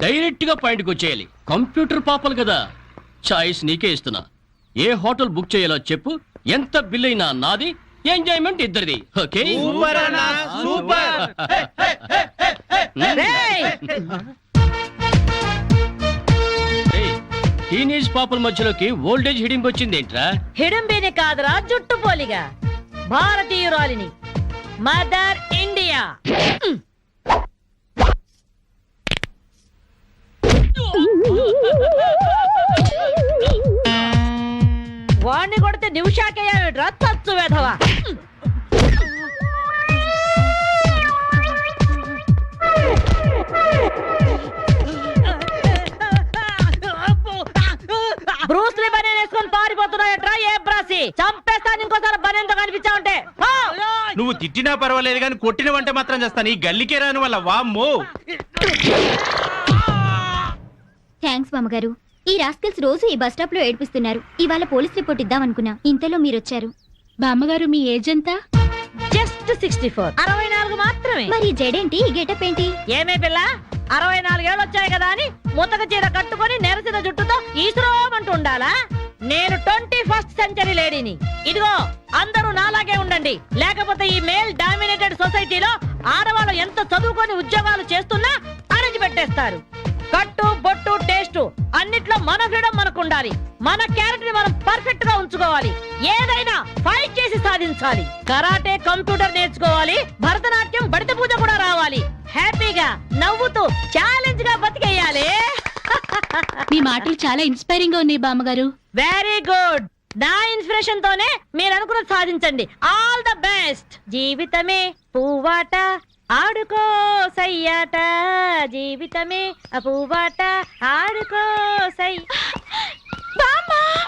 Direct గా పాయింట్కి వచ్చేయాలి. కంప్యూటర్ పాపలు కదా, చాయిస్ నీకే ఇస్తున్నా. ఏ హోటల్ బుక్ చేయాలో చెప్పు, ఎంత బిల్ అయినా నాది, ఎంజాయ్మెంట్ ఇద్దరిది. ఓకే? టీనేజ్ పాపల మధ్యలోకి ఓల్డేజ్ హిడింపు వచ్చింది ఏంట్రా? హిడింబిని కాదురా, జుట్టు పోలిగా భారతీయురాలిని, మదర్ ఇండియా. వాణ్ణి కొడితే నిమిషాకేయా తచ్చు వేధవా. బ్రూస్లీ బనేన్ వేసుకొని పారిపోతున్నాయట్రా. ఏ బ్రాసి చంపేస్తాను ఇంకోసారి బనేన్తో కనిపించావంటే. నువ్వు తిట్టినా పర్వాలేదు కానీ కొట్టిన వంట మాత్రం చేస్తాను. ఈ గల్లికే రాని వల్ల వామ్మో. థ్యాంక్స్ బామ్మగారు. ఈ రాస్కల్స్ రోజు ఈ బస్ స్టాప్ లో ఏడిపిస్తున్నారు. ఇవాళ పోలీస్ రిపోర్ట్ ఇద్దాం అనుకున్నా, ఇంతలో మీరొచ్చారు. బామ్మగారు మీ ఏజ్ ఎంత? జస్ట్ 64. 64 మాత్రమే. మరి జడేంటి, ఈ గెటప్ ఏంటి? ఏమే పిల్ల, 64 ఏళ్ళు వచ్చాయి కదా అని ముతక చీర కట్టుకొని నెరసిన జుట్టుతో ఈశ్వరమంటూ ఉండాలా? నేను 21st సెంచరీ లేడీని. ఇదిగో అందరూ నాలాగే ఉండండి, లేకపోతే ఈ మేల్ డామినేటెడ్ సొసైటీలో ఆడవాళ్ళు ఎంత చదువుకొని ఉద్యోగాలు చేస్తున్నా అణచి పెట్టేస్తారు. కట్టు బొట్టు టేస్ట్ అన్నిట్లో మన ఫ్రీడమ్ మనకు ఉండాలి. మన క్యారెక్టర్ ని మనం పర్ఫెక్ట్ గా ఉంచుకోవాలి. ఏదైనా ఫైట్ చేసి సాధించాలి. కరాటే, కంప్యూటర్ నేర్చుకోవాలి. భరతనాట్యం, బడిత పూజ కూడా రావాలి. హ్యాపీగా నవ్వుతూ ఛాలెంజ్ గా బతికేయాలి. మీ మాటలు చాలా ఇన్స్పైరింగ్ గా ఉన్నాయి బామ్మగారు. Very good. నా ఇన్స్పిరేషన్ తోనే మీరు అనుకున్నది సాధించండి. All the best. జీవితమే పువ్వాట, ఆడుకో సయ్యాట, జీవితమే పువ్వాట, ఆడుకో సై.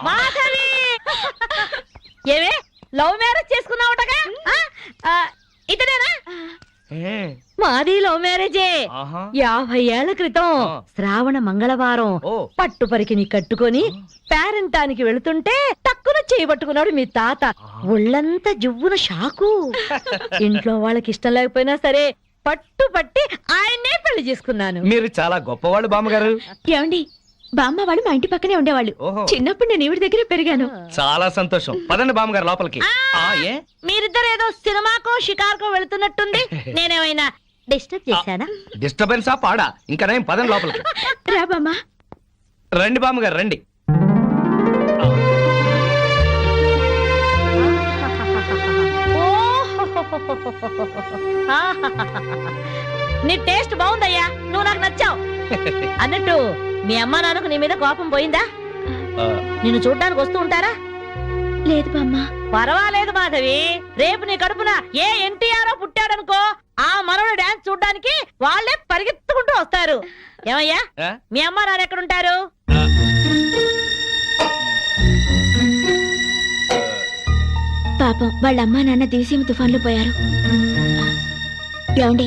మాధవి, ఏవే లవ్ మ్యారేజ్ చేసుకున్నావుటగా? ఇతనేనా? మాది లవ్ మ్యారేజే. 50 ఏళ్ల క్రితం శ్రావణ మంగళవారం పట్టు పరికిని కట్టుకొని పేరెంటానికి వెళుతుంటే టక్కున చేయబట్టుకున్నాడు మీ తాత. ఒళ్ళంతా జువ్వున షాకు. ఇంట్లో వాళ్ళకి ఇష్టం లేకపోయినా సరే పట్టు పట్టి ఆయన్నే పెళ్లి చేసుకున్నాను. మీరు చాలా గొప్పవాళ్ళు బామ్మగారు. ఏమండి, బామ్మ వాళ్ళు మా ఇంటి పక్కనే ఉండేవాళ్ళు. చిన్నప్పుడు నేను ఈవిడ దగ్గర పెరిగాను. చాలా సంతోషం. పదండి బామ్మగారు లోపలికి. మీరిద్దరు ఏదో సినిమాకో షికార్కో వెళుతున్నట్టుంది. నేనేమైనా డిస్టర్బ్ చేశానా? డిస్టర్బెన్సా పాడా? ఇంకా నేను పదండి లోపలికి. రా బామ్మ. రండి బామ్మగారు రండి. నీ టేస్ట్ బాగుందయ్యా, నువ్వు నాకు నచ్చావు. అన్నట్టు మీ అమ్మా నాన్నకు నీ మీద కోపం పోయిందా? నిన్ను చూడ్డానికి వస్తూ ఉంటారా? లేదు బామ్మ. పర్వాలేదు మాధవి. రేపు నీ కడుపున ఏ ఎన్టీఆర్ పుట్టాడనుకో, ఆ మనవడు డాన్స్ చూడ్డానికి వాళ్ళే పరిగెత్తుకుంటూ వస్తారు. ఏమయ్యా, మీ అమ్మా నాన్న ఎక్కడుంటారు? పాపం వాళ్ళ అమ్మా నాన్న దివిసీమ తుఫాన్లో పోయారు. ఏమండి,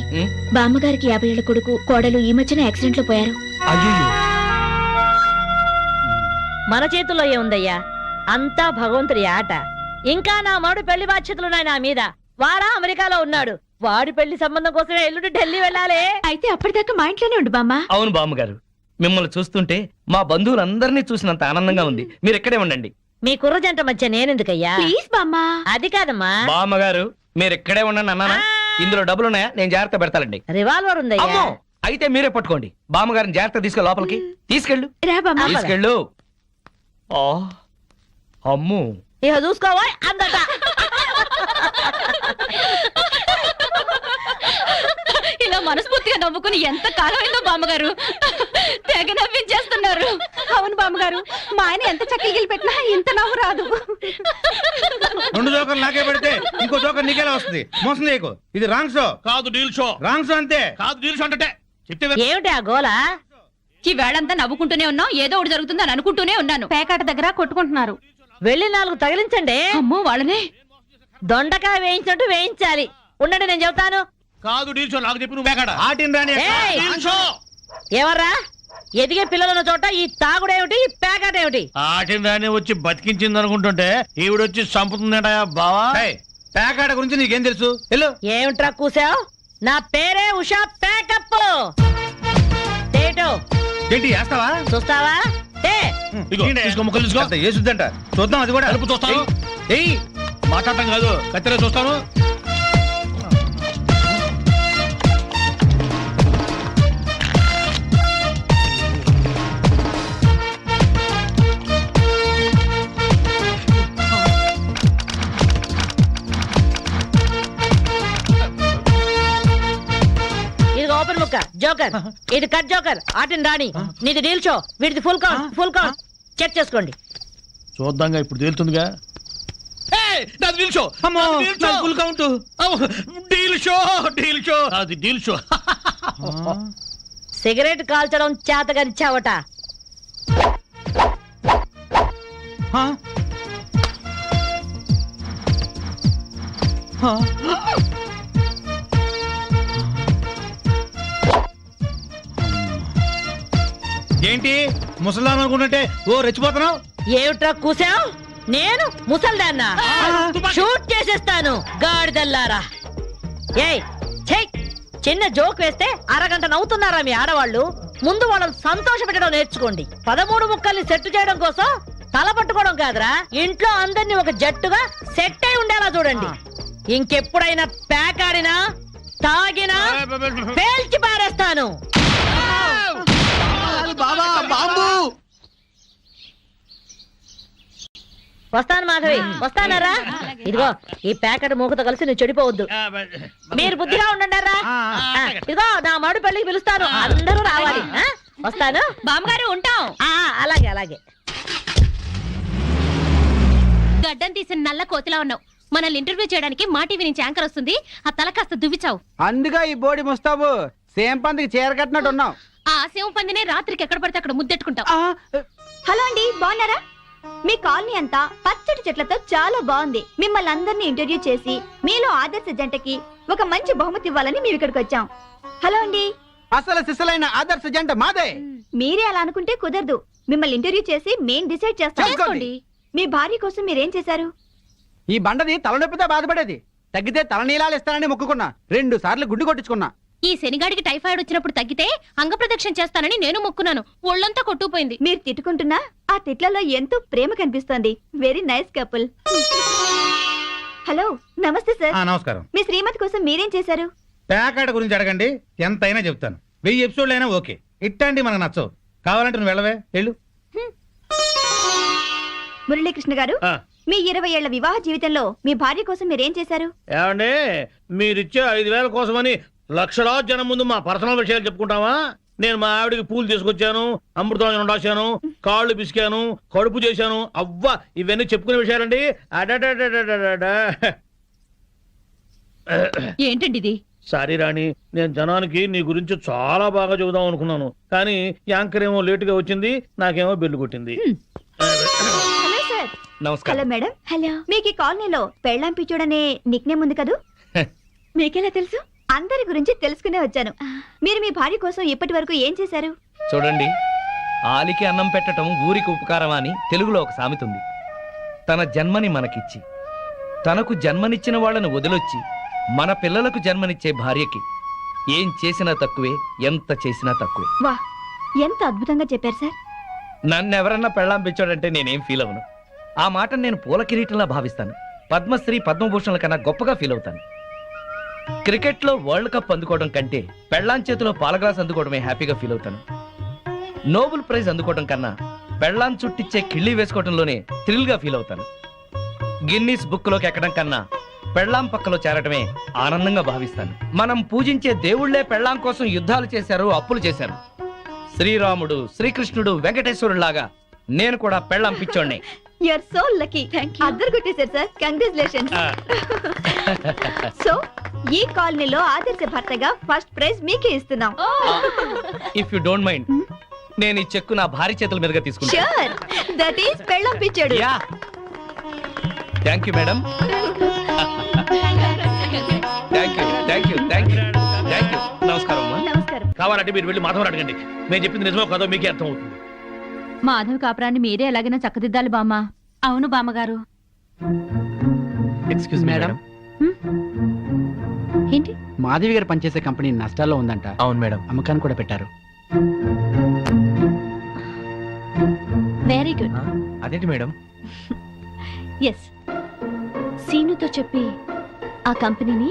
బామ్మగారికి 50 ఏళ్ల కొడుకు, కోడలు ఈ మధ్యన యాక్సిడెంట్ లో పోయారు. మన చేతుల్లో ఏముందయ్యా, అంతా భగవంతుడి ఆట. ఇంకా నా మడు పెళ్లి బాధ్యతలున్నాయి నా మీద. వాడా అమెరికాలో ఉన్నాడు. వాడి పెళ్లి సంబంధం కోసమే ఎల్లుండి ఢిల్లీ వెళ్ళాలి. అయితే అప్పటిదాకా మా ఇంట్లోనే ఉండు బామ్మ. అవును బామ్మగారు, మిమ్మల్ని చూస్తుంటే మా బంధువులందరినీ చూసినంత ఆనందంగా ఉంది. మీరు ఎక్కడే ఉండండి. మీ కుర్ర జంట మధ్య నేనెందుకయ్యా? ప్లీజ్ బామ్మ. అది కాదమ్మా బామ్మగారు, మీరు ఎక్కడే ఉండండి అన్నానా? ఇందులో డబ్బులున్నాయా? నేను జాగ్రత్త పెడతానండి. రివాల్వర్ ఉందయ్యా. అయితే మీరే పట్టుకోండి. బామ్మగారిని జాగ్రత్త తీసుకెళ్ళి లోపలికి తీసుకెళ్ళు. రా బామ్మ. తీసుకెళ్ళు. అమ్ము, ఇక చూసుకోవా అందట. ఇలా మనస్ఫూర్తిగా నవ్వుకుని ఎంత కాలం అయిందో బామ్మగారు. తెగ నవ్వించేస్తున్నారు. అవును బామ్మగారు, మా ఆయన ఎంత చక్కగిలి పెట్టినా ఇంత నవ్వు రాదు. 2 జోకర్లు నాకే పెడితే ఇంకో జోకర్ నీకేలా వస్తుంది? మోసం చేయకు. ఇది రాంగ్ షో కాదు, డీల్ షో. రాంగ్ షో అంతే. కాదు, డీల్ షో అంటే ఏమిటి ఆ గోలా? ఈ వేళంతా నవ్వుకుంటూనే ఉన్నాం, ఏదో ఒకటి జరుగుతుందని అనుకుంటూనే ఉన్నాను. పేకాట దగ్గర కొట్టుకుంటున్నారు. వెళ్ళి 4 తగిలించండి. అమ్మో, వాళ్ళనే దొండకాయ వేయించినట్టు వేయించాలి. ఉండండి, నేను చెబుతాను. కాదు, డీల్ షో. నాకు చెప్పి నువ్వు ఆటిని రాని ఎవర్రా? ఎదిగే పిల్లలున్న చోట ఈ తాగుడేమిటి, ఈ పేకాట ఏమిటి? ఆటిని రాని వచ్చి బతికించింది అనుకుంటుంటే ఈవిడొచ్చి చంపుతుందట బావా. పేకాట గురించి నీకేం తెలుసు? ఏమిట్రా కూసావు? నా పేరే ఉషా పేకప్. ఏంటి వేస్తావా చూస్తావా ఏ ఇదిగో, తీసుకో, ముక్కలు తీసుకో. అంత వేసుద్దంట చూద్దాం అది కూడా కలుపు చూస్తాను. ఏయ్ మాట్లాడటం కాదు, కత్తిరే చూస్తాను. ఇది ఓపెన్ ముక్క జోకర్, ఇది కట్ జోకర్, ఆటిన్ రాణి, నీది డీల్ షో, వీడిది ఫుల్ కౌంట్ చెక్ చేసుకోండి. చూద్దాంగా, ఇప్పుడు తేలుతుందిగా. నాది డీల్ షో. అమ్మో నాది deal show. Full count deal show. అది డీల్ షో. సిగరెట్ కాల్చడం చేతగనిచ్చావట. ఏంటి ముసలాం అనుకుంటుంటే ఓ రెచ్చిపోతున్నావు. ఏమిట్రా కూసావు? నేను ముసల్దాన్నా? షూట్ చేసేస్తాను గాడిదల్లారా. ఏయ్ ఛై, చిన్న జోక్ వేస్తే అరగంట నవ్వుతున్నారా మీ ఆడవాళ్ళు? ముందు వాళ్ళని సంతోష పెట్టడం నేర్చుకోండి. 13 ముక్కల్ని సెట్ చేయడం కోసం తల పట్టుకోవడం కాదురా, ఇంట్లో అందరినీ ఒక జట్టుగా సెట్ అయి ఉండేలా చూడండి. ఇంకెప్పుడైనా ప్యాక్ ఆడినా తాగినా పేల్చి పారేస్తాను. వస్తాను మాధవి, వస్తానరా. ఇదిగో ఈ ప్యాకెట్ మూకతో కలిసి నువ్వు చెడిపోవద్దు. మీరు బుద్ధిగా ఉండండిరా. ఇదిగో నా మడు పెళ్లికి పిలుస్తాను, అందరూ రావాలి. వస్తాను బామ్మగారు, ఉంటాం. అలాగే అలాగే. గడ్డం తీసిన నల్ల కోతిలా ఉన్నావు. మనల్ని ఇంటర్వ్యూ చేయడానికి మా టీవీ నుంచి యాంకర్ వస్తుంది. ఆ తల కాస్త దువ్విచావు. అందుగా ఈ బోడి ముస్తాబు సేమ్ పందికి చీర కట్టినట్టు ఉన్నావు. ఆ శివ పందినే రాత్రికి ఎక్కడ పడితే అక్కడ ముద్దెట్టుకుంటావు. హలో అండి, బాగున్నారా? మీ కాలనీ అంతా పచ్చటి చెట్లతో చాలా బాగుంది. మిమ్మల్ని అందరినీ ఇంటర్వ్యూ చేసి మీలో ఆదర్శ జంటకి ఒక మంచి బహుమతి ఇవ్వాలని మేము ఇక్కడికి వచ్చాం. హలో అండి. అసలు సిసలైన ఆదర్శ జంట మాదే. మీరే అలా అనుకుంటే కుదరదు. మిమ్మల్ని ఇంటర్వ్యూ చేసి మేం డిసైడ్ చేస్తాం. చేసుకోండి. మీ భార్య కోసం మీరేం చేశారు? ఈ బండది తలనొప్పితో బాధపడేది. తగ్గితే తలనీలాలు ఇస్తానని మొక్కుకున్నా. 2 సార్లు గుడ్డు కొట్టించుకున్నా. ఈ శనిగాడికి టైఫాయిడ్ వచ్చినప్పుడు తగ్గితే అంగప్రదక్షిణ చేస్తానని నేను మొక్కున్నాను. ఒళ్ళంతా కొట్టుకుపోయింది. మీరు తిట్టుకుంటున్నా ఆ తిట్లలో ఎంతో ప్రేమ కనిపిస్తోంది. Very nice couple. హలో, నమస్తే సార్. నమస్కారం. మీ శ్రీమతి కోసం మీరేం చేశారు? ప్యాకాట గురించి అడగండి, ఎంతైనా చెప్తాను. 1000 ఎపిసోడ్లు అయినా ఓకే. ఇట్టండి మనకు నచ్చవు. కావాలంటే నువ్వు వెళ్ళవే, వెళ్ళు. మురళీకృష్ణ గారు, మీ 20 ఏళ్ల వివాహ జీవితంలో మీ భార్య కోసం మీరేం చేశారు? ఏమండి, మీరిచ్చే 5,000 కోసమని లక్షలాది జనం ముందు మా పర్సనల్ విషయాలు చెప్పుకుంటావా? నేను మా ఆవిడికి పూలు తీసుకొచ్చాను, అమృతం రాశాను, కాళ్ళు పిసికాను, కడుపు చేశాను. అవ్వా, ఇవన్నీ చెప్పుకునే విషయాలండి. ఏంటండి ఇది? సారీ రాణి, నేను జనానికి నీ గురించి చాలా బాగా చెబుదాం అనుకున్నాను, కానీ యాంకర్ ఏమో లేటుగా వచ్చింది, నాకేమో బెల్లు కొట్టింది. Hello sir. నమస్కారం. Hello madam. హలో. మీకు ఈ కాలనీలో పెళ్ళాం పిచ్చోడనే నిక్నేమ్ ఉంది కదూ? మీకెలా తెలుసు? అందరి గురించి తెలుసుకునే వచ్చాను. మీరు మీ భార్య కోసం ఇప్పటి వరకు ఏం చేశారు? చూడండి, ఆలికి అన్నం పెట్టడం ఊరికి ఉపకారం అని తెలుగులో ఒక సామెత ఉంది. తన జన్మని మనకిచ్చి తనకు జన్మనిచ్చిన వాళ్ళను వదిలొచ్చి మన పిల్లలకు జన్మనిచ్చే భార్యకి ఏం చేసినా తక్కువే, ఎంత చేసినా తక్కువే. వా, ఎంత అద్భుతంగా చెప్పారు సార్. నన్నెవరన్నా పెళ్ళాం పిచ్చోడంటే నేనేం ఫీల్ అవను. ఆ మాటను నేను పూల కిరీటంలా భావిస్తాను. పద్మశ్రీ పద్మభూషణల కన్నా గొప్పగా ఫీల్ అవుతాను. క్రికెట్లో వరల్డ్ కప్ అందుకోవడం కంటే పెళ్ళాం చేతిలో పాల గ్లాస్ అందుకోవడమే హ్యాపీగా ఫీల్ అవుతాను. నోబెల్ ప్రైజ్ అందుకోవడం కన్నా పెళ్ళాం చుట్టిచ్చే కిళ్ళి వేసుకోవడంలోనే థ్రిల్ గా ఫీల్ అవుతాను. గిన్నీస్ బుక్ లోకి ఎక్కడం కన్నా పెళ్ళాం పక్కలో చేరటమే ఆనందంగా భావిస్తాను. మనం పూజించే దేవుళ్లే పెళ్ళాం కోసం యుద్ధాలు చేశారు, అప్పులు చేశారు. శ్రీరాముడు, శ్రీకృష్ణుడు, వెంకటేశ్వరులాగా నేను కూడా పెళ్ళాం పిచ్చోడ్నే. You are so lucky. అద్దరు కొట్టేశారు సార్. కంగ్రాచులేషన్స్. సో ఈ కాలనీలో ఆదర్శ భర్తగా ఫస్ట్ ప్రైజ్ మీకే ఇస్తున్నాం. ఇఫ్ యు డోంట్ మైండ్, నేను ఈ చెక్కు నా భార్య చేతుల మీదుగా తీసుకుంటాను. ష్యూర్, దట్ ఈస్ పెళ్ళాం పిచ్చోడు. Yeah, thank you madam. Thank you, thank you, thank you, thank you. నమస్కారం అమ్మా. నమస్కారం. కావాలంటే మీరు వెళ్ళి మాధవని అడగండి. నేను చెప్పింది నిజమో కాదో మీకే అర్థం అవుతుంది. మాధవ్ కాపురాన్ని మీరే ఎలాగైనా చక్కదిద్దాలి బామ్మ. అవును బామ్మగారు. Excuse madam. ఏంటి? మాధవి గారు పనిచేసే కంపెనీ నష్టాల్లో ఉందంట. అవును మేడం. అమ్మకాన్ని కూడా పెట్టారు. గుడ్. అదేంటి మేడం? ఎస్, సీనుతో చెప్పి ఆ కంపెనీని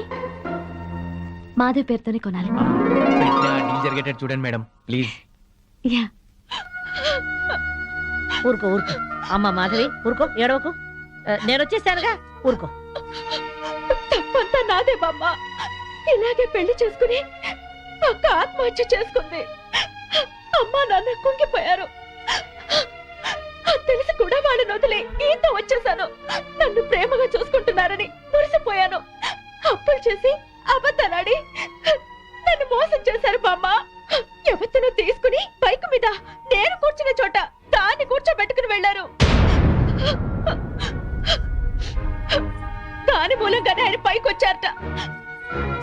మాధవ్ పేరుతోనే కొనాలి. డీల్ జరిగేటట్టు చూడండి మేడం ప్లీజ్. యా. ఊరుకో ఊరుకో అమ్మ మాధవి, ఊరుకో, ఏడవకు. నేను వచ్చేసానుగా, ఊరుకో. తప్పంతా నాదే బామ్మ. ఇలాగే పెళ్లి చేసుకుని అక్క ఆత్మహత్య చేసుకుంది. అమ్మా నాన్న కుంగిపోయారు. తెలిసి కూడా వాళ్ళని వదిలి ఈత వచ్చేసాను. నన్ను ప్రేమగా చూసుకుంటున్నారని మురిసిపోయాను. అప్పులు చేసి అబద్ధాలాడి నన్ను మోసం చేశారు బామ్మ. ఎవరినో తీసుకుని బైక్ మీద నేను కూర్చున్న చోట దాన్ని కూర్చోబెట్టుకుని వెళ్లారు. దాని మూలంగానే ఆయన పైకి వచ్చారట.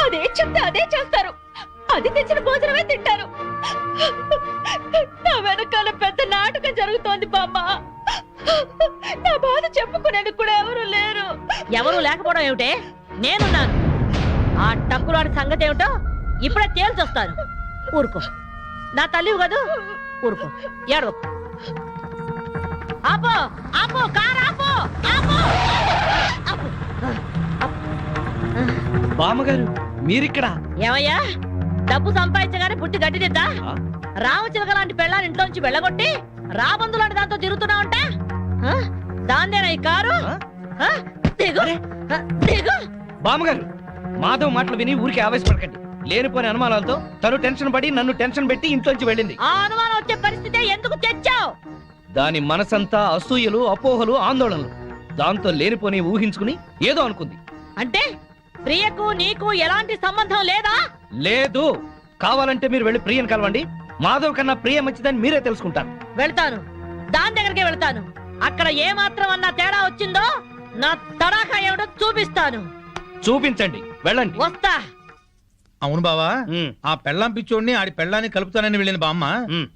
అదే చెప్తే అదే చేస్తారు. అది తెచ్చిన భోజనమే తింటారు. నా వెనకాల పెద్ద నాటకం జరుగుతోంది బామ్మ. నా బాధ చెప్పుకునేందుకు కూడా ఎవరు లేరు. ఎవరు లేకపోవడం ఏమిటే, నేనున్నాను. ఆ టక్కులాడి సంగతి ఏమిటో ఇప్పుడే తేల్చొస్తాను. ఊరుకో, నా తల్లివి కదూ, ఊరుకో, ఏడవకు. ఆపో ఆపో, కారు ఆపో, ఆపో, ఆపో. బామ్మగారు మీరిక్కడ? ఏమయ్యా, డబ్బు సంపాదించగానే పుట్టి గడ్డిదిద్దా? రామచిలక లాంటి పెళ్ళాన్ని ఇంట్లోంచి వెళ్ళగొట్టి రాబందు లాంటి దాంతో తిరుగుతున్నావంట. దాన్నేనా ఈ కారు? దిగు, దిగు. బామ్మగారు మాధవ్ మాటలు విని ఊరికి ఆవేశపడకండి. లేనిపోని అనుమానాలతో తను టెన్షన్ పడి నన్ను టెన్షన్ పెట్టి ఇంట్లోంచి వెళ్ళింది. ఆ అనుమానం వచ్చే పరిస్థితి ఎందుకు తెచ్చావు? దాని మనసంతా అసూయలు, అపోహలు, ఆందోళనలు. దాంతో లేనిపోని ఊహించుకుని ఏదో అనుకుంది. అంటే ప్రియకు నీకు ఎలాంటి సంబంధం లేదా? లేదు. కావాలంటే మీరు వెళ్ళి ప్రియని కలవండి. మాధవ్ కన్నా ప్రియ మంచిదని మీరే తెలుసుకుంటారు. వెళ్తాను, దాని దగ్గరికి వెళ్తాను. అక్కడ ఏ మాత్రం అన్నా తేడా వచ్చిందో నా తడాఖా ఏమిటో చూపిస్తాను. చూపించండి, వెళ్ళండి. వస్తా. అవును బావా, ఆ పెళ్ళాం పిచ్చోడిని ఆడి పెళ్ళాన్ని కలుపుతానని వెళ్ళిన బామ్మ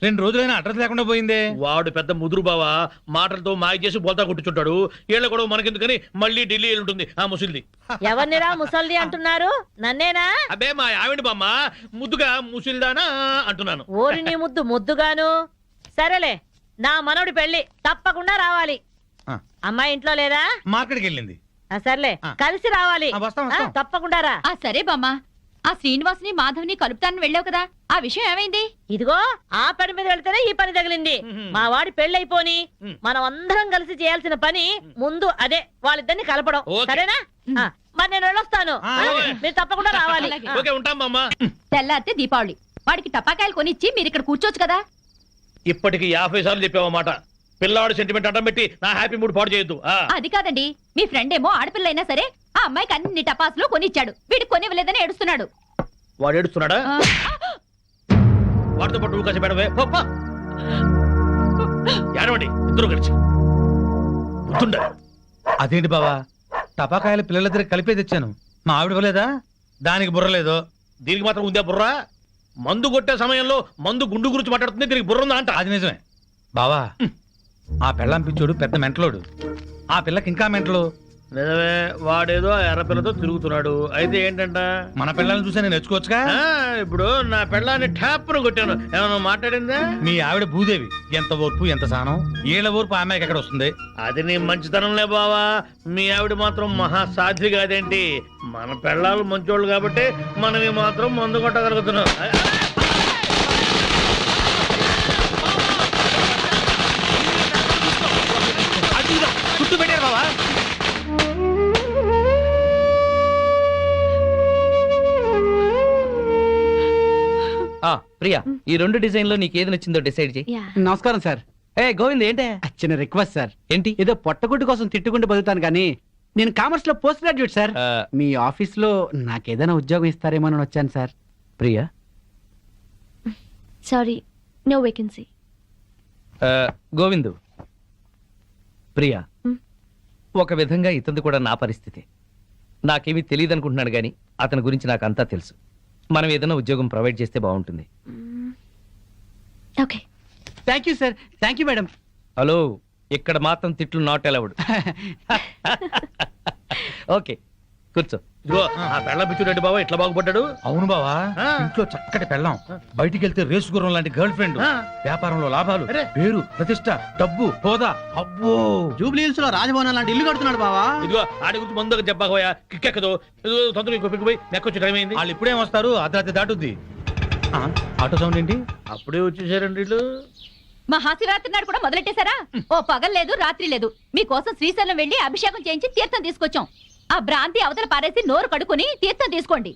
2 రోజులైనా అడ్రస్ లేకుండా పోయిందే. వాడు పెద్ద ముదురు బావా, మాటలతో మాయ చేసి బోల్తా కొట్టుచుంటాడు. ఏళ్ళ కూడా మనకెందుకని మళ్ళీ ఢిల్లీ ఉంటుంది ఆ ముసిల్ది. ఎవరినిరా ముసల్ది అంటున్నారు? నన్నేనా? అబ్బే మా ఆవిడ బామ్మ, ముద్దుగా ముసిల్దానా అంటున్నాను. ఓరి నీ ముద్దు ముద్దుగాను. సరేలే, నా మనవడి పెళ్లి తప్పకుండా రావాలి. ఆ. అమ్మాయి ఇంట్లో లేదా? మార్కెట్కి వెళ్ళింది. సర్లే, ఆ. కలిసి రావాలి. వస్తాం, వస్తాం. తప్పకుండా రా. ఆ సరే బామ్మ, ఆ శ్రీనివాస్ని మాధవ్ని కలుపుతానని వెళ్ళావు కదా, ఆ విషయం ఏమైంది? ఇదిగో ఆ పని మీద వెళ్తేనే ఈ పని తగిలింది. మా వాడి పెళ్ళైపోని మనం అందరం కలిసి చేయాల్సిన పని ముందు అదే, వాళ్ళిద్దరిని కలపడం. ఓకే. సరేనా? మరి నేను వెళ్ళొస్తాను. ఆ, ఓకే. మీరు తప్పకుండా రావాలి. అలాగే. ఓకే, ఉంటాం బామ్మ. తెల్లారితే దీపావళి, వాడికి టపాకాయలు కొనిచ్చి మీరు ఇక్కడ కూర్చోవచ్చు కదా. ఇప్పటికి 50 సార్లు చెప్పావన్నమాట. పిల్లాడు సెంటిమెంట్ అడ్డం పెట్టి నా హ్యాపీ మూడ్ పాడు చేయొద్దు. అది కాదండి, మీ ఫ్రెండ్ ఏమో ఆడపిల్ల అయినా సరే ఆ అమ్మాయికి అన్ని టపాసులు కొనిచ్చాడు, వీడికి కొనివ్వలేదని ఏడుస్తున్నాడు. వాడు ఏడుస్తున్నాడా? ఆ, వాడితో పాటు నువ్వు కాసి పెడవే. ఏడవండి ఇద్దరు కలిసి. గుర్తుండా? అదేంటి బావా, టపాకాయలు పిల్లల దగ్గర కలిపే తెచ్చాను. మా ఆవిడ ఇవ్వలేదా? దానికి బుర్రలేదు. దీనికి మాత్రం ఉందే బుర్ర? మందు కొట్టే సమయంలో మందు గుండు గురించి మాట్లాడుతుంది, దీనికి బుర్ర ఉందా అంట. అది నిజమే బావా. ఆ పెళ్ళాం పిచ్చోడు పెద్ద మెంటలోడు. ఆ పిల్లకి ఇంకా మెంటలు. నిజమే, వాడేదో ఆ ఎర్ర పిల్లతో తిరుగుతున్నాడు. అయితే ఏంటంట? మన పిల్లల్ని చూసా నేను నేర్చుకోవచ్చుగా. ఇప్పుడు నా పెళ్ళాన్ని ట్యాప్ను కొట్టాను. ఏమన్నా మాట్లాడిందా? మీ ఆవిడ భూదేవి, ఎంత ఓర్పు ఎంత సహనం. ఏళ్ళ ఓర్పు ఆమెకి ఎక్కడ వస్తుంది? అది నీ మంచితనంలే బావా. మీ ఆవిడ మాత్రం మహా సాధ్వి కాదేంటి? మన పెళ్ళాలు మంచోళ్ళు కాబట్టి మనవి మాత్రం మందు కొట్టగలుగుతున్నాం. చుట్టూ పెట్టారు బావా. ప్రియా, ఈ 2 డిజైన్ లో నీకు ఏది నచ్చిందో డిసైడ్ చేయి. నమస్కారం సార్. ఏ గోవింద్, ఏంటే? చిన్న రిక్వెస్ట్ సార్. ఏంటి? ఏదో పొట్టగుడ్డు కోసం తిట్టుకుంటూ బతుకుతాను కానీ నేను కామర్స్ లో పోస్ట్ గ్రాడ్యుయేట్ సార్. మీ ఆఫీస్ లో నాకేదైనా ఉద్యోగం ఇస్తారేమో అని వచ్చాను sir. Priya, sorry, no vacancy. Govindu, Priya, ఒక విధంగా ఇతనిది కూడా నా పరిస్థితి. నాకేమీ తెలియదు అనుకుంటున్నాడు కానీ అతని గురించి నాకు అంతా తెలుసు. మనం ఏదైనా ఉద్యోగం ప్రొవైడ్ చేస్తే బాగుంటుంది. Okay. Thank you sir. Thank you madam. Hello, ఇక్కడ మాత్రం తిట్లు నాట్ అలౌడ్. ఓకే, కూర్చో. ఇదిగో ఆ పెళ్ళం పిచ్చుడండి బాబా ఇట్లా బాగుపడ్డాడు. అవును బావా, ఆ. ఇంట్లో చక్కటి పెళ్ళాం, బయటికి వెళ్తే రేసు గుర్రం లాంటి గర్ల్ ఫ్రెండ్, ఆ. వ్యాపారంలో లాభాలు, అరే. పేరు ప్రతిష్ట, డబ్బు, హోదా. అబ్బో, జూబ్లీహిల్స్ లో రాజభవనం లాంటి ఇల్లు కడుతున్నాడు బావా. ఇదిగో ఆడి గురించి ముందుగా చెప్పకపోయా కిక్కెక్కదు. ఇదిగో తొందరగా ఇంకో పిక్కు పోయి నెక్కొచ్చి టైం అయింది. వాళ్ళు ఇప్పుడేం వస్తారు, అర్ధరాత్రి దాటుద్ది. ఆ, ఆటో సౌండ్ ఏంటి? అప్పుడే వచ్చేసారండి వీళ్ళు. మహాశివరాత్రి నాడు కూడా మొదలెట్టేశారా? ఓ పగలు లేదు రాత్రి లేదు, మీకోసం శ్రీశైలం వెళ్లి అభిషేకం చేయించి తీర్థం తీసుకొచ్చాం. ఆ భ్రాంతి అవతల పారేసి నోరు కడుక్కుని తీర్థం తీసుకోండి.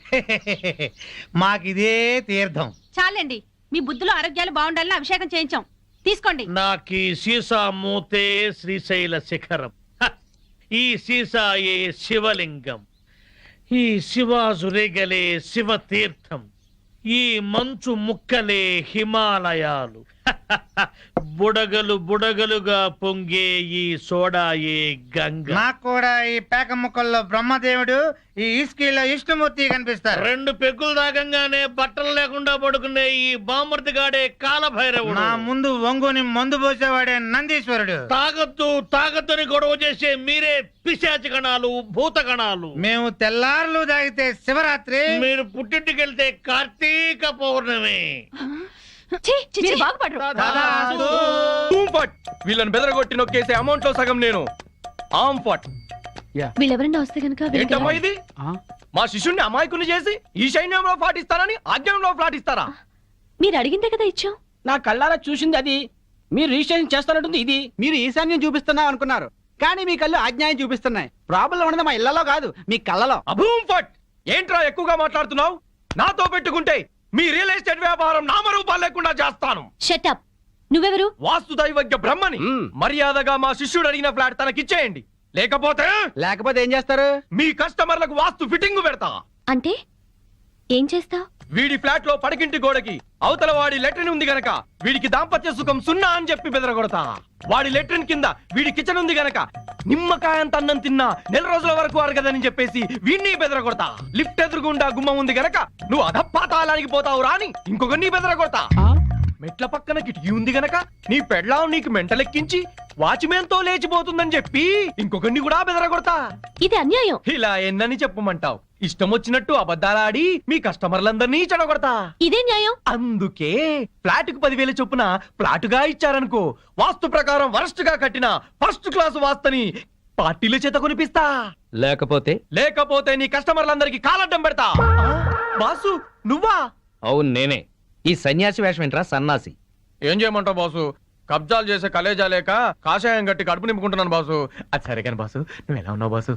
మాకిదే తీర్థం. చాలండి, మీ బుద్ధులు ఆరోగ్యాలు బాగుండాలని అభిషేకం చేయించాం. తీసుకోండి. నాకీ సీసా మూతే శ్రీశైల శిఖరం, హ! ఈ సీసాయే శివలింగం, ఈ శివాజురేగలే శివ తీర్థం, ఈ మంచు ముక్కలే హిమాలయాలు, హ! బుడగలు బుడగలుగా పొంగే ఈ సోడాయే గంగ. నాకు కూడా ఈ పేక ముక్కల్లో బ్రహ్మదేవుడు, ఈ ఇస్కీలో విష్ణుమూర్తి కనిపిస్తారు. 2 పెగ్గులు తాగంగానే బట్టలు లేకుండా పడుకునే ఈ బామర్తిగాడే కాలభైరవుడు. నా ముందు వంగుని మందు పోసేవాడే నందీశ్వరుడు. తాగొద్దు తాగొద్దని గొడవ చేసే మీరే పిశాచి గణాలు, భూత గణాలు. మేము తెల్లార్లు తాగితే శివరాత్రి, మీరు పుట్టింటికి వెళ్తే కార్తీక పౌర్ణమి. మీరు బాగుపడరు. తదాస్తు. ఫట్ వీళ్ళని బెదరగొట్టి నొక్కేసే అమౌంట్ లో సగం నేను. ఆమ్ ఫట్. వీళ్ళెవరన్నా వస్తే కనుక ఏంటమ్మా ఇది? మా శిష్యుణ్ణి అమాయకుని చేసి ఈ సైన్యంలో పాటిస్తారని ఆజ్ఞంలో పాటిస్తారా? మీరు అడిగిందే కదా ఇచ్చాం. నా కళ్ళారా చూసింది అది. మీరు రిజిస్ట్రేషన్ చేస్తానంటుంది ఇది. మీరు ఈశాన్యం చూపిస్తున్నావు అనుకున్నారు, కానీ మీ కళ్ళు అజ్ఞాయం చూపిస్తున్నాయి. ప్రాబ్లం ఉన్నది మా ఇళ్లలో కాదు, మీ కళ్ళలో. అభూమ్ ఫట్ ఏంట్రా ఎక్కువగా మాట్లాడుతున్నావు? నాతో పెట్టుకుంటే మీ రియల్ ఎస్టేట్ వ్యాపారం నామరూపాలు లేకుండా చేస్తాను. షటప్. నువ్వెవరు? వాస్తు దైవజ్ఞ బ్రహ్మని. మర్యాదగా మా శిష్యుడు అడిగిన ఫ్లాట్ తనకిచ్చేయండి, లేకపోతే ఏం చేస్తారు? మీ కస్టమర్లకు వాస్తు ఫిట్టింగ్ పెడతా. అంటే ఏం చేస్తావ్? వీడి ఫ్లాట్ లో పడకింటి గోడకి అవతల వాడి లెట్రిన్ ఉంది గనక వీడికి దాంపత్య సుఖం 0 అని చెప్పి బెదరగొడతా. వాడి లెట్రిన్ కింద వీడి కిచెన్ ఉంది గనక నిమ్మకాయంత అన్నం తిన్నా 4 రోజుల వరకు అరగదని చెప్పేసి వీడిని బెదరగొడతా. లిఫ్ట్ ఎదురుగుండా గుమ్మం ఉంది గనక నువ్వు అధపాతాళానికి పోతావు రాని ఇంకొకరిని బెదరగొడతా. మెట్ల పక్కన కిటికీ ఉంది గనక నీ పెళ్ళాం నీకు మెంటలెక్కించి వాచ్మెన్ తో లేచిపోతుందని చెప్పి ఇంకొకరిని కూడా బెదరగొడతా. ఇది అన్యాయం. ఇలా ఎన్నని చెప్పమంటావు? ఇష్టం వచ్చినట్టు అబద్ధాలాడి మీ కస్టమర్లందరినీ చెడగొడతా. ఇదే న్యాయం. అందుకే ఫ్లాట్ కు 10,000 చొప్పున ఫ్లాటుగా ఇచ్చారనుకో, వాస్తు ప్రకారం వరస్ట్ గా కట్టిన ఫస్ట్ క్లాస్ వాస్తుని పార్టీల చేత కొనిపిస్తా. లేకపోతే నీ కస్టమర్లందరికీ కాలడ్డం పెడతా. బాసు నువ్వా? అవును నేనే. ఈ సన్యాసి వేషం ఏంట్రా సన్నాసి? ఏం చేయమంటావు బాసు? కబ్జాలు చేసే కలేజా లేక కాషాయం గట్టి కడుపు నింపుకుంటున్నాను బాసు. అది సరే కానీ బాసు, నువ్వు ఎలా ఉన్నావు బాసు?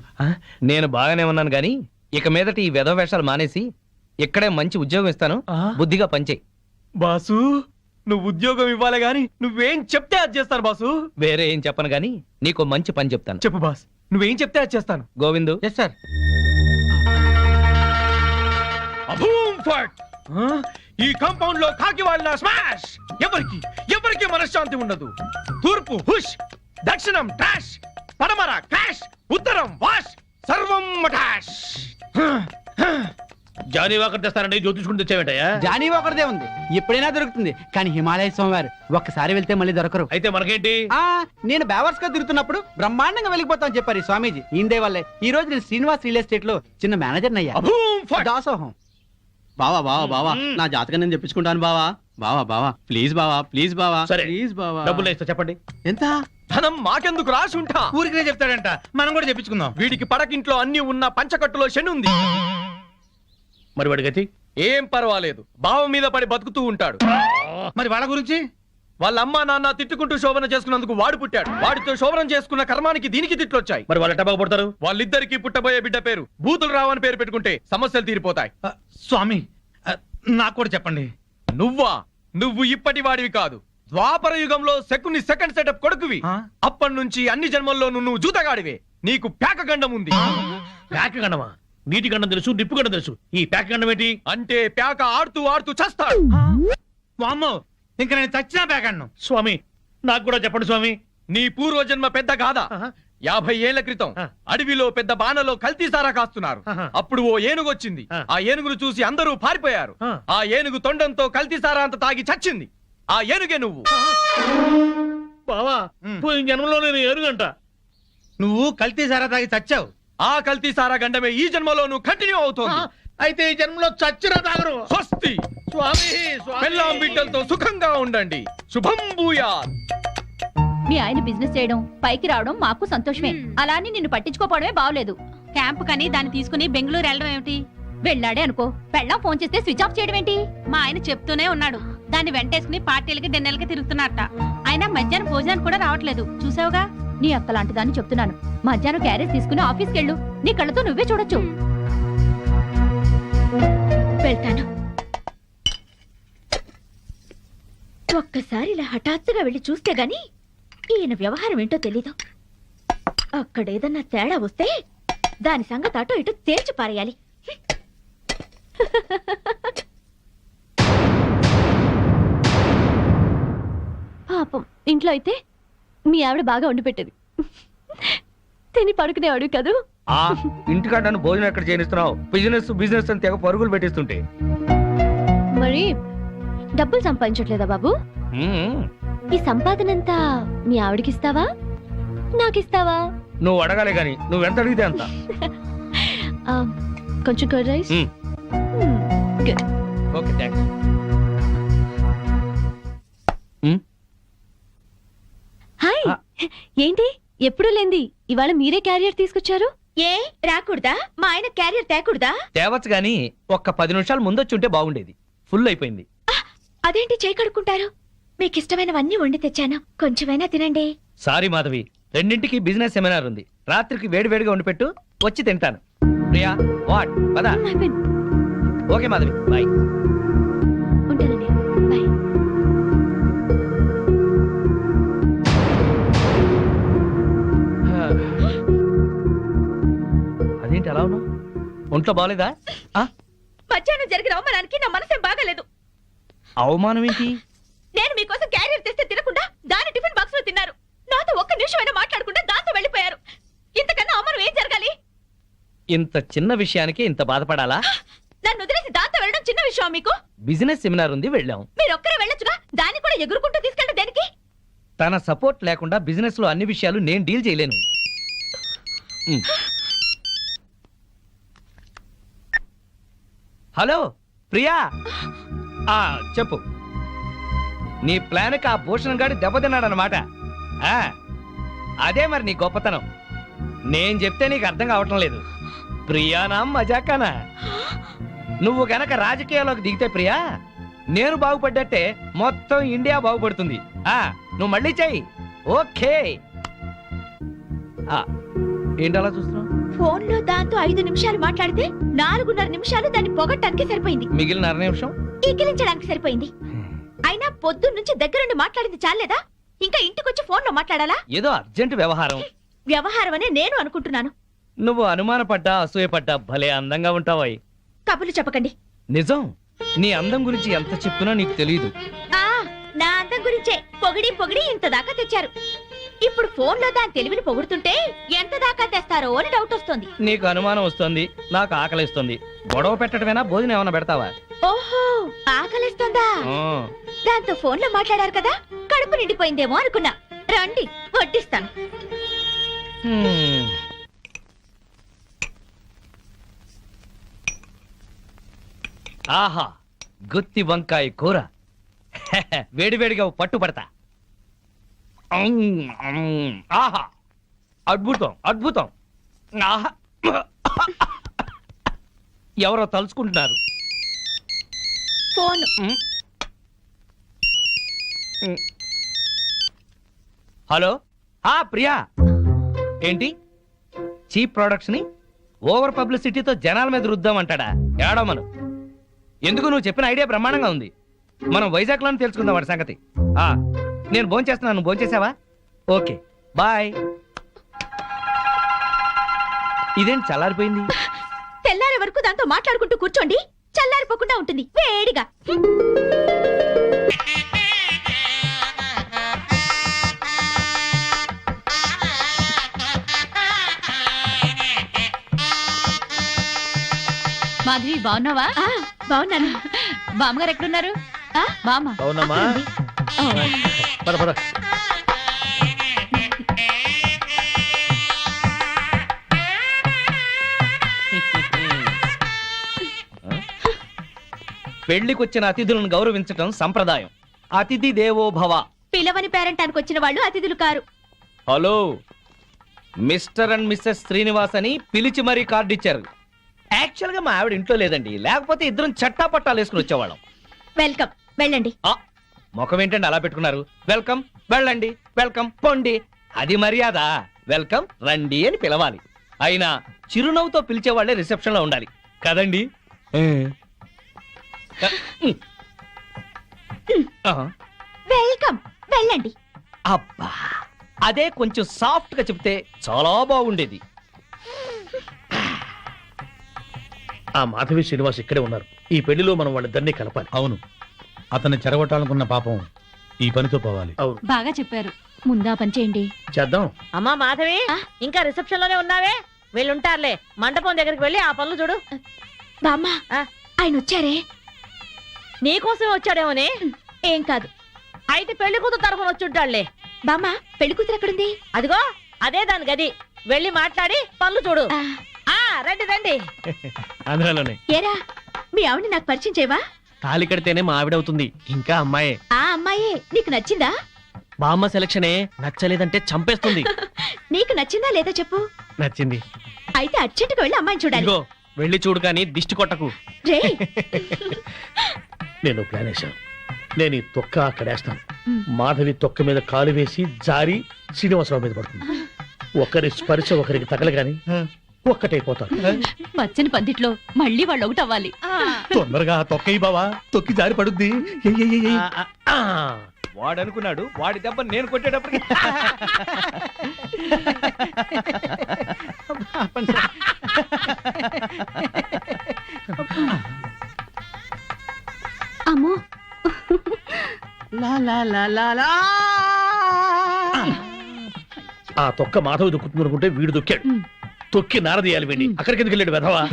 నేను బాగానే ఉన్నాను గాని ఇక మీదట ఈ వెధవ వేషాలు మానేసి ఇక్కడే మంచి ఉద్యోగం ఇస్తాను, బుద్ధిగా పనిచేయి. బాసు నువ్వు ఉద్యోగం ఇవ్వాలి గాని నువ్వేం చెప్తే అది చేస్తాను బాసు. వేరే ఏం చెప్పను గాని నీకు మంచి పని చెప్తాను. చెప్పు బాస్, నువ్వేం చెప్తే అది చేస్తాను. గోవిందు. Yes sir. ఈ కాంపౌండ్ లో కాకి వాళ్ళ స్మాష్. ఎవరికి మనశ్శాంతి ఉండదు. తూర్పు హుష్, దక్షిణం ట్రాష్, పడమర క్రాష్, ఉత్తరం వాష్, సర్వం మటాష్. జానీ వాకర్ తెస్తానండి, జ్యోతిష్కుని తెచ్చావేంటయ్యా? జానీ ఒకరిదే ఉంది, ఎప్పుడైనా దొరుకుతుంది. కానీ హిమాలయ స్వామివారు ఒక్కసారి వెళ్తే మళ్ళీ దొరకరు. అయితే మనకేంటి? నేను బేవర్స్ గా తిరుగుతున్నప్పుడు బ్రహ్మాండంగా వెళ్ళిపోతాను చెప్పారు ఈ స్వామీజీ. ఇందే వల్లే ఈ రోజు నేను శ్రీనివాస్ రియల్ ఎస్టేట్ లో చిన్న మేనేజర్ అయ్యా. దాసోహం. బావా బావా బావా, నా జాతకం నేను చెప్పించుకుంటాను బావా. బావా బావా ప్లీజ్ బావా, ప్లీజ్ బావా, సరే. ప్లీజ్ బావా. డబ్బులు ఇస్తా, చెప్పండి. ఎంత? ధనం మాకెందుకు రాసి ఉంటా? ఊరికే చెప్తాడంట, మనం కూడా చెప్పించుకుందాం. వీడికి పడకింట్లో అన్ని ఉన్న పంచకట్టులో శని ఉంది. మరి వాడి గతి? ఏం పర్వాలేదు, బావ మీద పడి బతుకుతూ ఉంటాడు. మరి వాళ్ళ గురించి? వాళ్ళ అమ్మా నాన్న తిట్టుకుంటూ శోభన చేసుకున్నందుకు వాడు పుట్టాడు. వాడితో శోభనం చేసుకున్న కర్మానికి దీనికి తిట్లొచ్చాయి. మరి వాళ్ళు ఎట్ట బాగుపడతారు? వాళ్ళిద్దరికి పుట్టబోయే బిడ్డ పేరు బూతులు రావని పేరు పెట్టుకుంటే సమస్యలు తీరిపోతాయి. స్వామి నాకు కూడా చెప్పండి. నువ్వు ఇప్పటి వాడివి కాదు, ద్వాపర యుగంలో శకుని సెకండ్ సెటప్ కొడుకువి. అప్పటి నుంచి అన్ని జన్మల్లోనూ నువ్వు జూతగాడివే. నీకు ప్యాక గండం ఉంది. ప్యాక గండమా? నీటి గండం తెలుసు, నిప్పు గండం తెలుసు, ఈ ప్యాక గండం ఏంటి? అంటే ప్యాక ఆడుతూ ఆడుతూ చస్తాడు. వామ్మో, ఇంకా నేను చచ్చినా ప్యాకన్ను. స్వామి నాకు కూడా చెప్పండి స్వామి. నీ పూర్వజన్మ పెద్ద గాథ. 50 ఏళ్ల క్రితం అడవిలో పెద్ద బాణలో కల్తీసారా కాస్తున్నారు. అప్పుడు ఓ ఏనుగు వచ్చింది. ఆ ఏనుగును చూసి అందరూ పారిపోయారు. ఆ ఏనుగు తొండంతో కల్తీసారా అంత తాగి చచ్చింది. ఆ ఏనుగే నువ్వు. బావా, పోయిన జన్మలో నేను ఏనుగంట. నువ్వు కల్తీ సారా తాగి చచ్చావు. ఆ కల్తీ సారా గండమే ఈ జన్మలోనూ కంటిన్యూ అవుతోంది. అయితే ఈ జన్మలో చచ్చిన తాగరు. స్వస్తి. స్వామి పెళ్ళాం బిడ్డలతో సుఖంగా ఉండండి. శుభం భూయాత్. మీ ఆయన బిజినెస్ చేయడం పైకి రావడం మాకు సంతోషమే. అలా అని నిన్ను పట్టించుకోపోవడమే బాగలేదు. క్యాంప్ కని దాన్ని తీసుకుని బెంగళూరు వెళ్ళడం ఏమిటి? వెళ్ళాడే అనుకో, పెళ్ళాం ఫోన్ చేస్తే స్విచ్ ఆఫ్ చేయడం ఏంటి? మా ఆయన చెప్తూనే ఉన్నాడు, దాన్ని వెంటేసుకుని పార్టీలకి డిన్నర్లకి తిరుగుతున్నారట. అయినా మధ్యాహ్నం భోజనానికి కూడా రావట్లేదు. చూసావుగా, నీ అక్క లాంటి దాన్ని చెప్తున్నాను. మధ్యాహ్నం క్యారేజ్ తీసుకుని ఆఫీస్కి వెళ్ళు, నీ కళ్ళతో నువ్వే చూడొచ్చు. వెళ్తాను. ఒక్కసారి ఇలా హఠాత్తుగా వెళ్ళి చూస్తే గాని ఈయన వ్యవహారం ఏంటో తెలీదు. అక్కడేదన్నా తేడా వస్తే దాని సంగతి అటో ఇటో తేల్చి పారేయాలి. పాపం ఇంట్లో అయితే మీ ఆవిడ బాగా వండి పెట్టేది, తిని పడుకునేవాడు కదూ. ఆ ఇంటికాడ నన్ను భోజనం ఎక్కడ చేయనిస్తున్నావు? బిజినెస్ అని తెగ పరుగులు పెట్టిస్తుంటే. మరి డబ్బులు సంపాదించట్లేదా బాబు? ఈ సంపాదనంతా మీ ఆవిడకిస్తావా, నాకిస్తావా? నువ్వు అడగాలి గాని నువ్వెంత అడిగితే అంత. కొంచెం curd rice. Good. Okay, thanks. Hi, ఏంటి ఎప్పుడు లేంది ఇవాళ మీరే క్యారియర్ తీసుకొచ్చారు? ఏ రాకూడదా? మా ఆయన క్యారియర్ తేకూడదా? తేవచ్చు గాని ఒక్క 10 నిమిషాలు ముందొచ్చి ఉంటే బాగుండేది. ఫుల్ అయిపోయింది. అదేంటి చేయి కడుక్కుంటారు? మీకు ఇష్టమైనవన్నీ వండి తెచ్చాను, కొంచెమైనా తినండి. సారీ మాధవి, 2ంటికి బిజినెస్ సెమినార్ ఉంది. రాత్రికి వేడివేడిగా వండి పెట్టు, వచ్చి తింటాను. ప్రియా వాట్ పదా. Okay Madhavi, bye. ఉంటానండి, బాయ్. అదేంటి అలా ఉన్నావు? ఒంట్లో బాగలేదా? మధ్యాహ్నం జరిగిన అవమానానికి నా మనసేం బాగాలేదు. అవమానం ఏంటి? నేను మీకోసం క్యారియర్ తెస్తే తినకుండా దాని టిఫిన్ బాక్స్ లో తిన్నారు. నాతో ఒక్క నిమిషమైనా మాట్లాడకుండా దాంతో వెళ్ళిపోయారు. ఇంతకన్నా అవమానం ఏం జరగాలి? ఇంత చిన్న విషయానికి ఇంత బాధపడాలా? నన్ను వదిలేసి దాంతో వెళ్ళడం చిన్న విషయం మీకు? బిజినెస్ సెమినార్ ఉంది, వెళ్ళాం. మీరు ఒక్కరే వెళ్ళొచ్చుగా, దాన్ని కూడా ఎగురుకుంటూ తీసుకెళ్ళడం దేనికి? తన సపోర్ట్ లేకుండా బిజినెస్ లో అన్ని విషయాలు నేను డీల్ చేయలేను. హలో ప్రియా, చెప్పు. నీ ప్లాన్కి ఆ భూషణ్ గాడి దెబ్బతిన్నాడనమాట. అదే మరి నీ గొప్పతనం. నేను చెప్తే నీకు అర్థం కావటం లేదు. ప్రియానా మజాకానా? నువ్వు గనక రాజకీయాల్లోకి దిగితే ప్రియా, నేను బాగుపడ్డట్టే మొత్తం ఇండియా బాగుపడుతుంది. నువ్వు మళ్ళీ చెయ్యి. ఓకే. ఏంటి అలా చూస్తున్నావు? ఫోన్ లో దాంతో 5 నిమిషాలు మాట్లాడితే 4.5 నిమిషాలు దాన్ని పొగట్టడానికి సరిపోయింది. మిగిలిన 1/2 నిమిషం ఈకిలించడానికి సరిపోయింది. అయినా పొద్దున్న నుంచి దగ్గరుండి మాట్లాడింది చాలేదా? ఇంకా ఇంటికొచ్చి ఫోన్ లో మాట్లాడాలా? ఏదో అర్జెంట్ వ్యవహారం. వ్యవహారం అనే నేను అనుకుంటున్నాను. నువ్వు అనుమానపడ్డా అసూయపడ్డా భలే అందంగా ఉంటావాయి. కబుర్లు చెప్పకండి. నిజం, నీ అందం గురించి ఎంత చెప్పినా నీకు తెలియదు. నా అందం గురించే పొగిడి పొగిడి ఇంత దాకా తెచ్చారు. ఇప్పుడు ఫోన్ లో దాని తెలివిని పొగుడుతుంటే ఎంత దాకా తెస్తారో అని డౌట్ వస్తుంది. నీకు అనుమానం వస్తుంది, నాకు ఆకలిస్తుంది. గొడవ పెట్టడమేనా, భోజనం ఏమైనా పెడతావా? ఓహో, ఆకలిస్తుందా? దాంతో ఫోన్ లో మాట్లాడారు కదా, కడుపు నిండిపోయిందేమో అనుకున్నా. రండి వడ్డిస్తాను. ఆహా, గుత్తి వంకాయ కూర. వేడివేడిగా పట్టుపడతా. ఆహా, అద్భుతం అద్భుతం. ఆహా, ఎవరో తలుచుకుంటున్నారు. ఫోన్. హలో, ప్రియా. ఏంటి చీప్ ప్రొడక్ట్స్ ని ఓవర్ పబ్లిసిటీతో జనాల మీద రుద్దామంటాడా? ఏడమను. ఎందుకు, నువ్వు చెప్పిన ఐడియా బ్రహ్మాండంగా ఉంది. మనం వైజాగ్ లోనే తెలుసుకుందాం వాడి సంగతి. నేను భోంచేస్తున్నాను, నువ్వు భోంచేసావా? Okay, bye. ఇదేంటి చల్లారిపోయింది? తెల్లారే వరకు దాంతో మాట్లాడుకుంటూ కూర్చోండి, చల్లారిపోకుండా ఉంటుంది వేడిగా. మాధవి బాగున్నావా? బాగున్నాను. బామ్మగారు ఎక్కడున్నారు? బామ్మ అవునమ్మా. పద పద. పెళ్లికొచ్చిన అతిథులను గౌరవించటం సంప్రదాయం. అతిథి దేవో భవ. పిలవని పేరెంటానికి వచ్చిన వాళ్ళు అతిథులు కారు. Hello, mister and missus Srinivas అని పిలిచి మరీ కార్డు ఇచ్చారు. యాక్చువల్ గా మా ఆవిడ ఇంట్లో లేదండి, లేకపోతే ఇద్దరం చట్టా పట్టాలు వేసుకుని వచ్చేవాళ్ళం. వెల్కమ్, వెళ్ళండి. ముఖం ఏంటండి అలా పెట్టుకున్నారు? వెల్కమ్, వెళ్ళండి, వెల్కమ్, పొండి. అది మర్యాద. వెల్కమ్, రండి అని పిలవాలి. అయినా చిరునవ్వుతో పిలిచేవాళ్లే రిసెప్షన్ లో ఉండాలి కదండి. వెల్కమ్, వెళ్ళండి. అబ్బా, అదే కొంచెం సాఫ్ట్ గా చెప్తే చాలా బాగుండేది. ఆ మాధవి శ్రీనివాస్ ఇక్కడే ఉన్నారు. ఈ పెళ్లిలో మనం వాళ్ళిద్దరినీ కలపాలి. అవును, అతన్ని చెరగొట్టాలనుకున్న పాపం ఈ పనితో పోవాలి. అవును, బాగా చెప్పారు. ముందా పని చేయండి. చేద్దాం. అమ్మా మాధవి, ఇంకా రిసెప్షన్ లోనే ఉన్నావే? వీళ్ళుంటారులే, మండపం దగ్గరికి వెళ్ళి ఆ పనులు చూడు. బామ్మ, ఆ? ఆయన వచ్చారే? నీకోసమే వచ్చాడేమోనే. ఏం కాదు. అయితే పెళ్లి కూతురు తరఫున వచ్చుంటాడులే. బామ్మ, పెళ్లి కూతురు ఎక్కడుంది? అదిగో అదే దాని గది. వెళ్ళి మాట్లాడి పనులు చూడు. ఆ, ఆ రండి రండి. అందులోనే ఏరా, మీ ఆవిడ నాకు పరిచయం చేయవా? తాళి కడితేనే మా ఆవిడవుతుంది, ఇంకా అమ్మాయే. ఆ అమ్మాయే నీకు నచ్చిందా? బామ్మ సెలక్షనే నచ్చలేదంటే చంపేస్తుంది. నీకు నచ్చిందా లేదా చెప్పు. నచ్చింది. అయితే అర్జెంటుగా వెళ్ళి అమ్మాయిని చూడాలి. ఇదిగో వెళ్ళి చూడు కానీ దిష్టి కొట్టకు. రే, నేను ప్లాన్ వేశాను. నేను ఈ తొక్క అక్కడేస్తాను. మ్. మాధవి తొక్క మీద కాలు వేసి జారి శ్రీనివాసరావు మీద పడుతుంది. ఒకరి స్పర్శ ఒకరికి తగలగాని ఒక్కటైపోతారు. పచ్చని పందిట్లో మళ్ళీ వాళ్ళు ఒకటవ్వాలి. తొందరగా తొక్కయి బావా, తొక్కి జారి పడుద్ది. వాడు అనుకున్నాడు, వాడి దెబ్బ నేను కొట్టేటప్పటికి అమ్మో, ఆ తొక్క మాధవి దొక్కుతుంది అనుకుంటే వీడు దొక్కాడు. తొక్కి నారదీయాలి వీడిని. అక్కడికి ఎందుకు వెళ్ళాడు వెధవా?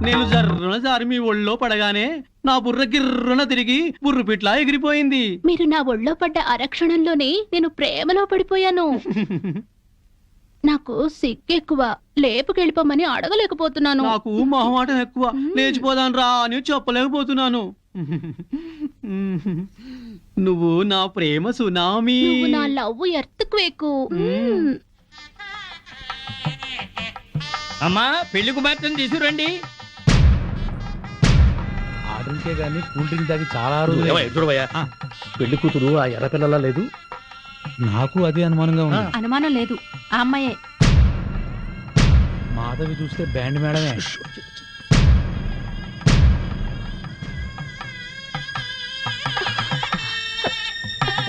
నేను జర్రున జారి మీ ఒళ్ళో పడగానే నా బుర్ర గిర్రున తిరిగి బుర్రు పిట్లా ఎగిరిపోయింది. మీరు నా ఒళ్ళో పడ్డ అరక్షణంలోనే నేను ప్రేమలో పడిపోయాను. నాకు సిగ్గెక్కువ, లేపుకెళ్ళిపోమని అడగలేకపోతున్నాను. నాకు మొహమాటం ఎక్కువ, లేచిపోదాను రా అని చెప్పలేకపోతున్నాను. నువ్వు నా ప్రేమ సునామీ. నువ్వు నా లవ్ ఎర్త్క్వేకు. అమ్మా పెళ్లి కుమార్తెను తీసుకురండి. ఆ డ్రింకే గానీ కూల్ డ్రింక్ తాగి చాలా రోజులు. ఏమయ్య, చూడవయ్యా, పెళ్లి కూతురు ఆ ఎర్ర పిల్లలా లేదు? నాకు అదే అనుమానంగా ఉంది. అనుమానం లేదు, ఆ అమ్మాయే. మాధవి చూస్తే బ్యాండ్ మేడమే.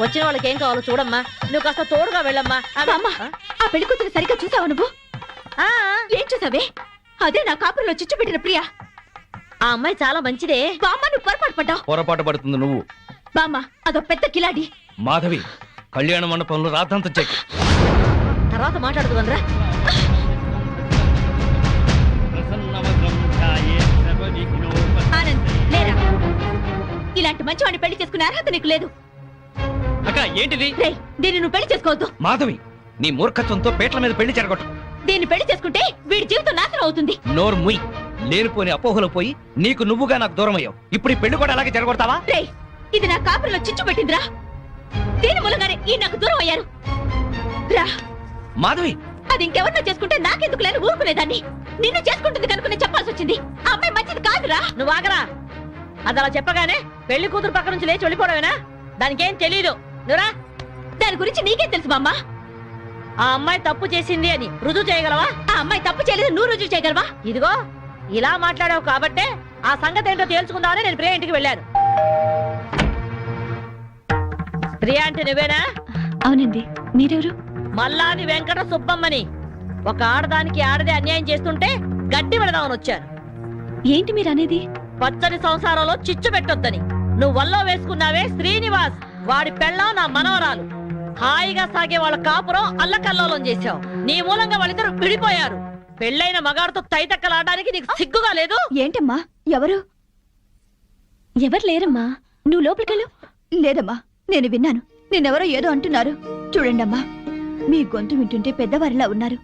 వచ్చిన వాళ్ళకి ఏం కావాలో చూడమ్మా. నువ్వు కాస్త తోడుగా వెళ్ళమ్మా. బామ్మ, ఆ పెళ్లి కూతురు సరిగ్గా చూసావా నువ్వు? ఆ, ఏం చూసావే? అదే నా కాపురంలో చిచ్చు పెట్టిన ప్రియా. ఆ అమ్మాయి చాలా మంచిదే. బామ్మ, నువ్వు పొరపాటు పడ్డావు. పొరపాటు పడుతుంది నువ్వు. బామ్మ, అదో పెద్ద కిలాడి. మాధవి, కళ్యాణ మండపంలో రాతంత చెక్. తర్వాత మాట్లాడుకుందా. ఆనంద్, లేరా? ఇలాంటి మంచివాడిని పెళ్లి చేసుకునే అర్హత నీకు లేదు. అక్క ఏంటిది? రేయ్, దీన్ని నువ్వు పెళ్లి చేసుకోవద్దు. మాధవి, నీ మూర్ఖత్వంతో పేట్ల మీద పెళ్లి చెడగొట్టు. దీన్ని పెళ్లి చేసుకుంటే వీడి జీవితం నాశనం అవుతుంది. నోరు ముయ్. లేనిపోని అపోహలో పోయి నీకు నువ్వుగా నాకు దూరం అయ్యావు. ఇప్పుడు ఈ పెళ్లి కూడా అలాగే చెడగొడతావా? రేయ్, ఇది నా కాపురంలో చిచ్చు పెట్టిందిరా. దీని మూలంగానే ఈ నాకు దూరం అయ్యారు. రా, మాధవి, అది ఇంకెవరినో చేసుకుంటే నాకెందుకు లేని ఊరుకునేదాన్ని. నిన్ను చేసుకుంటుంది కనుక నేను చెప్పాల్సి వచ్చింది. ఆ అమ్మాయి మంచిది కాదురా. నువ్వు ఆగరా. అది అలా చెప్పగానే పెళ్లి కూతురు పక్క నుంచి లేచి వెళ్ళిపోవడమేనా? దానికేం తెలీదు. నువ్వురా. దాని గురించి నీకేం తెలుసు బామ్మ? ఆ అమ్మాయి తప్పు చేసింది అని రుజువు చేయగలవా? ఆ అమ్మాయి తప్పు చేయలేదు, నువ్వు రుజువు చేయగలవా? ఇదిగో ఇలా మాట్లాడావు కాబట్టే ఆ సంగతి ఏంటో తేల్చుకుందామని నేను ప్రియ ఇంటికి వెళ్ళాను. ప్రియా అంటే నువ్వేనా? అవునండి, మీరెవరు? మల్లాది వెంకట సుబ్బమ్మని. ఒక ఆడదానికి ఆడదే అన్యాయం చేస్తుంటే గడ్డి పెడదామని వచ్చాను. ఏంటి మీరు అనేది? పచ్చని సంసారంలో చిచ్చు పెట్టొద్దని. నువ్వు వల్లో వేసుకున్నావే శ్రీనివాస్, వాడి పెళ్ళం నా మనవరాలు. హాయిగా సాగే వాళ్ళ కాపురం అల్లకల్లోలం చేశావు. నీ మూలంగా వాళ్ళిద్దరు విడిపోయారు. పెళ్ళైన మగాడితో తైతక్కలాడడానికి నీకు సిగ్గుగా లేదు? ఏంటమ్మా ఎవరు? ఎవరు లేరమ్మా, నువ్వు లోపలికెళ్ళు. లేదమ్మా, నేను విన్నాను. నేనెవరో ఏదో అంటున్నారు. చూడండమ్మా, మీ గొంతు వింటుంటే పెద్దవారిలా ఉన్నారు.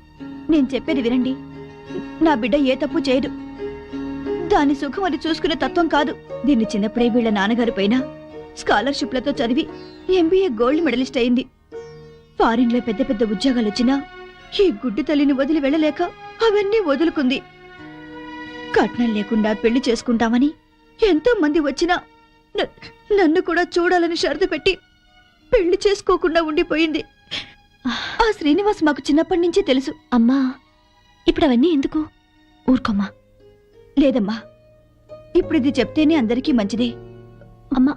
నేను చెప్పేది వినండి. నా బిడ్డ ఏ తప్పు చేయదు. దాని సుఖం అది చూసుకునే తత్వం కాదు. దీన్ని చిన్నప్పుడే వీళ్ళ నాన్నగారి పైన స్కాలర్షిప్లతో చదివి ఎంబీఏ గోల్డ్ మెడలిస్ట్ అయింది. ఫారిన్లో పెద్ద పెద్ద ఉద్యోగాలు వచ్చినా ఈ గుడ్డి తల్లిని వదిలి వెళ్ళలేక అవన్నీ వదులుకుంది. కట్నం లేకుండా పెళ్లి చేసుకుంటామని ఎంతో మంది వచ్చినా నన్ను కూడా చూడాలని షరతు పెట్టి పెళ్లి చేసుకోకుండా ఉండిపోయింది. ఆ శ్రీనివాస్ మాకు చిన్నప్పటి నుంచే తెలుసు. అమ్మా, ఇప్పుడు అవన్నీ ఎందుకు? ఊరుకోమ్మా. లేదమ్మా, ఇప్పుడు ఇది చెప్తేనే అందరికీ మంచిదే. అమ్మా,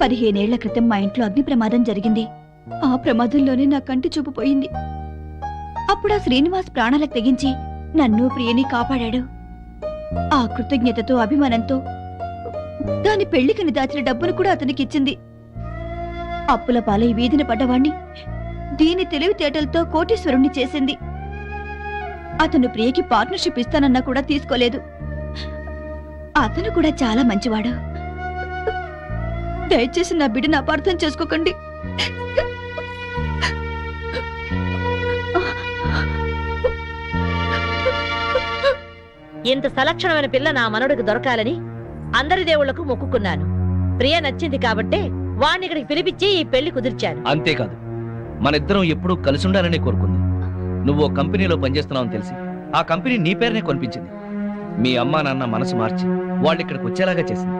15 ఏళ్ల క్రితం మా ఇంట్లో అగ్ని ప్రమాదం జరిగింది. ఆ ప్రమాదంలోనే నా కంటి చూపు పోయింది. అప్పుడు ఆ శ్రీనివాస్ ప్రాణాలకు తెగించి నన్ను ప్రియని కాపాడాడు. ఆ కృతజ్ఞతతో అభిమానంతో దాని పెళ్లికని దాచిన డబ్బును కూడా అతనికిచ్చింది. అప్పుల పాలై వీధిన పడ్డవాణ్ణి దీని తెలివితేటలతో కోటీశ్వరుణ్ణి చేసింది. అతను ప్రియకి పార్ట్నర్షిప్ ఇస్తానన్నా కూడా తీసుకోలేదు. అతను కూడా చాలా మంచివాడు. దయచేసి నా బిడ్డను అపార్థం చేసుకోకండి. ఇంత సలక్షణమైన పిల్ల నా మనవడికి దొరకాలని అందరి దేవుళ్లకు మొక్కుకున్నాను. ప్రియ నచ్చింది కాబట్టే వాణ్ణి ఇక్కడికి పిలిపించి ఈ పెళ్లి కుదిర్చాను. అంతేకాదు, మనిద్దరం ఎప్పుడూ కలిసి ఉండాలని కోరుకుంది. నువ్వు ఓ కంపెనీలో పనిచేస్తున్నావని తెలిసి ఆ కంపెనీ నీ పేరునే కొనిపించింది. మీ అమ్మా నాన్న మనసు మార్చి వాళ్ళు ఇక్కడికి వచ్చేలాగా చేసింది.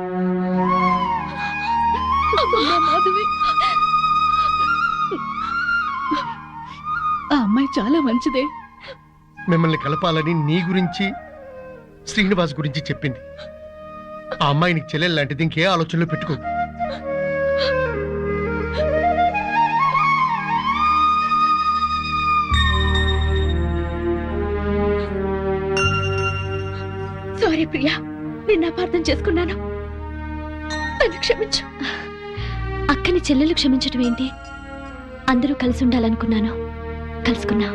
ఆ అమ్మాయి చాలా మంచిదే. మిమ్మల్ని కలపాలని నీ గురించి శ్రీనివాస్ గురించి చెప్పింది. ఆ అమ్మాయి నీకు చెల్లెలు లాంటిది, ఇంకే ఆలోచనలు పెట్టుకో. సారీ ప్రియా, నిన్ను అపార్థం చేసుకున్నాను. నన్ను క్షమించు. అక్కని చెల్లెలు క్షమించడం ఏంటి? అందరూ కలిసి ఉండాలనుకున్నాను, కలుసుకున్నా.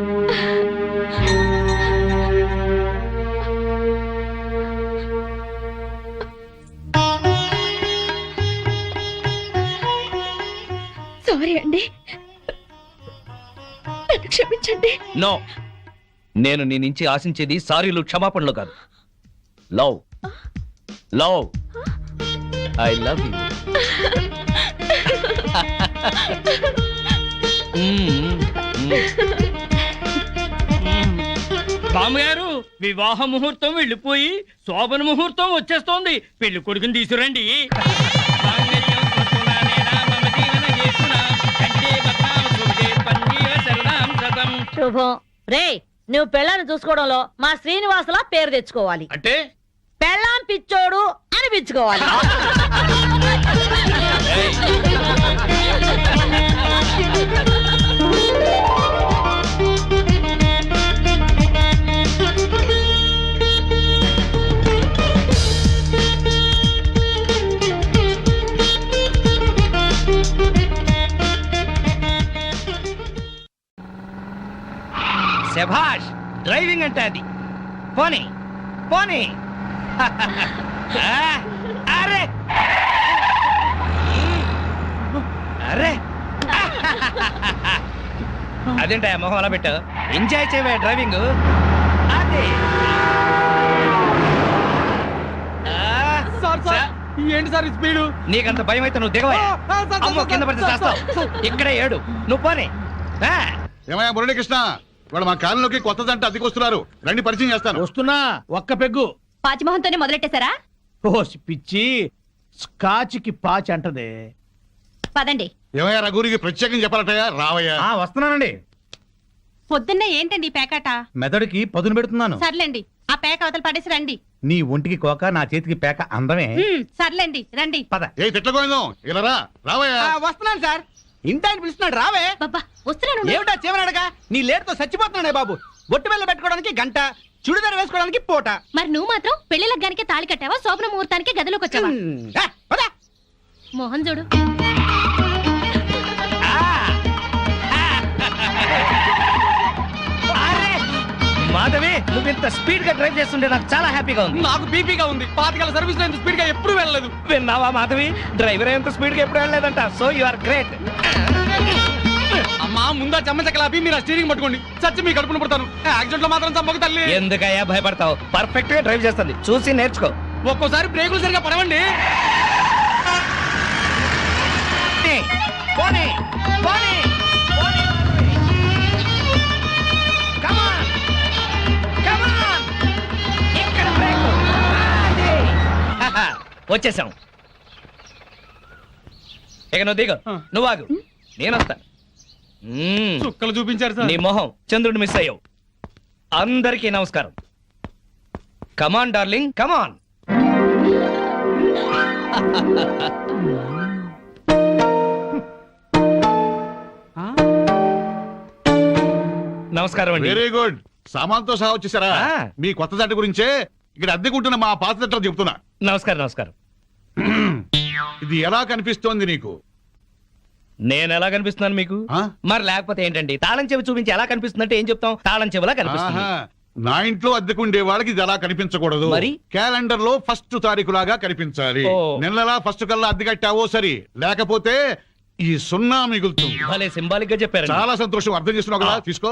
సారీ అండి, నన్ను క్షమించండి. నో, నేను నీ నుంచి ఆశించేది సారీలు క్షమాపణలు కాదు. Love love I love you. బామ్మగారు, వివాహ ముహూర్తం వెళ్ళిపోయి శోభన ముహూర్తం వచ్చేస్తోంది. పెళ్లి కొడుకుని తీసుకురండి. శుభం. రే, నువ్వు పెళ్ళాన్ని చూసుకోవడంలో మా శ్రీనివాసులా పేరు తెచ్చుకోవాలి. అంటే పెళ్ళాం పిచ్చోడు అనిపించుకోవాలి. శభాష్, డ్రైవింగ్ అంటే అది. పోనీ పోనీ. అరే అరే, అదేంటా మొహం అలా పెట్టావు? ఎంజాయ్ చేయవే డ్రైవింగ్. అదే ఏంటి సార్ స్పీడు? నీకంత భయం అయితే నువ్వు దిగవా. అమ్మో, కింద పడితే చేస్తావు. ఇక్కడే ఏడు, నువ్వు పోనీ. ఏమయ్యా మురళీకృష్ణ, ఇవాళ మా కాలంలోకి కొత్త జంట అద్దెకొస్తున్నారు. రండి, పరిచయం చేస్తాను. వస్తున్నా, ఒక్క పెగ్గు. పాచిమోహంతోనే మొదలెట్టేశారా? ఓ పిచ్చి, స్కాచ్కి పాచి అంటదే. పదండి. ఏమయ్యా రఘురికి ప్రత్యేకం చెప్పాలటయ్యా? రావయ్యా. వస్తున్నానండి. పొద్దున్నే ఏంటండి ఈ పేకాట? మెదడుకి పదును పెడుతున్నాను. సర్లేండి, ఆ పేక అవతల పడేసి రండి. నీ ఒంటికి కోక, నా చేతికి పేక అందమే. సర్లేండి, రండి. పద. ఏ తిట్టగోయిందో ఇలా రా. రావయ్యా. వస్తున్నాను సార్. ఇంటాయన పిలుస్తున్నాడు, రావే. బాబా వస్తున్నాను. ఏమిటా చేమనడగా? నీ లేటుతో చచ్చిపోతున్నాడే బాబు. బొట్టు బెల్ల పెట్టుకోవడానికి గంట, చుడిదారు వేసుకోవడానికి పూట. మరి నువ్వు మాత్రం పెళ్లి లగ్గానికి తాళి కట్టావా, శోభన ముహూర్తానికి గదిలోకి వచ్చావా? మోహన్ చూడు. మాధవి, నువ్వు ఇంత స్పీడ్ గా డ్రైవ్ చేస్తుంటే నాకు చాలా హ్యాపీగా ఉంది. నాకు బీపీగా ఉంది. పాతికల సర్వీస్ లో ఇంత స్పీడ్ గా ఎప్పుడు వెళ్ళలేదు. విన్నావా మాధవి, డ్రైవర్ ఎంత స్పీడ్ గా ఎప్పుడు వెళ్ళలేదంట. So you are great. అమ్మా ముందా చెమ్మచక్కలాపి మీరు ఆ స్టీరింగ్ పట్టుకోండి. చచ్చి మీ కడుపున పడతాను. యాక్సిడెంట్ లో మాత్రం చంపక తల్లి. ఎందుకయ్యా భయపడతావు? పర్ఫెక్ట్ గా డ్రైవ్ చేస్తుంది, చూసి నేర్చుకో. ఒక్కోసారి బ్రేకులు సరిగా పడవండి. పోనీ, పోనీ, పోనీ. Come on, come on. ఇక్కడ బ్రేక్. అది. వచ్చేసాం. ఇక నువ్వు దిగు, నువ్వు ఆగు, నేను వస్తాను. చుక్కలు చూపించారు సార్. నీ మొహం చంద్రుడు మిస్ అయ్యావు. అందరికీ నమస్కారం. కమాన్ డార్లింగ్, కమాన్. నమస్కారం అండి. Very good. సామాన్తో సహా వచ్చేసారా? మీ కొత్త జంట గురించే ఇక్కడ అద్దెకుంటున్న మా పాత జంటలు చెప్తున్నా. నమస్కారం, నమస్కారం. ఇది ఎలా కనిపిస్తోంది నీకు? నేను ఎలా కనిపిస్తున్నాను మీకు? మరి లేకపోతే ఏంటండి, తాళం చెవి చూపించి ఎలా కనిపిస్తుందంటే ఏం చెప్తాం? తాళం చెవిలా కనిపిస్తుంది. నా ఇంట్లో అద్దెకుండే వాళ్ళకి ఇది ఎలా కనిపించకూడదు. మరి క్యాలెండర్ లో ఫస్ట్ తారీఖు లాగా కనిపించాలి. నెలలా ఫస్ట్ కల్లా అద్దె కట్టావో సరి, లేకపోతే ఈ సున్నా మిగులుతుంది. భలే సింబాలిక్ గా చెప్పారు. చాలా సంతోషం. అర్థం చేస్తున్నావు కదా, తీసుకో.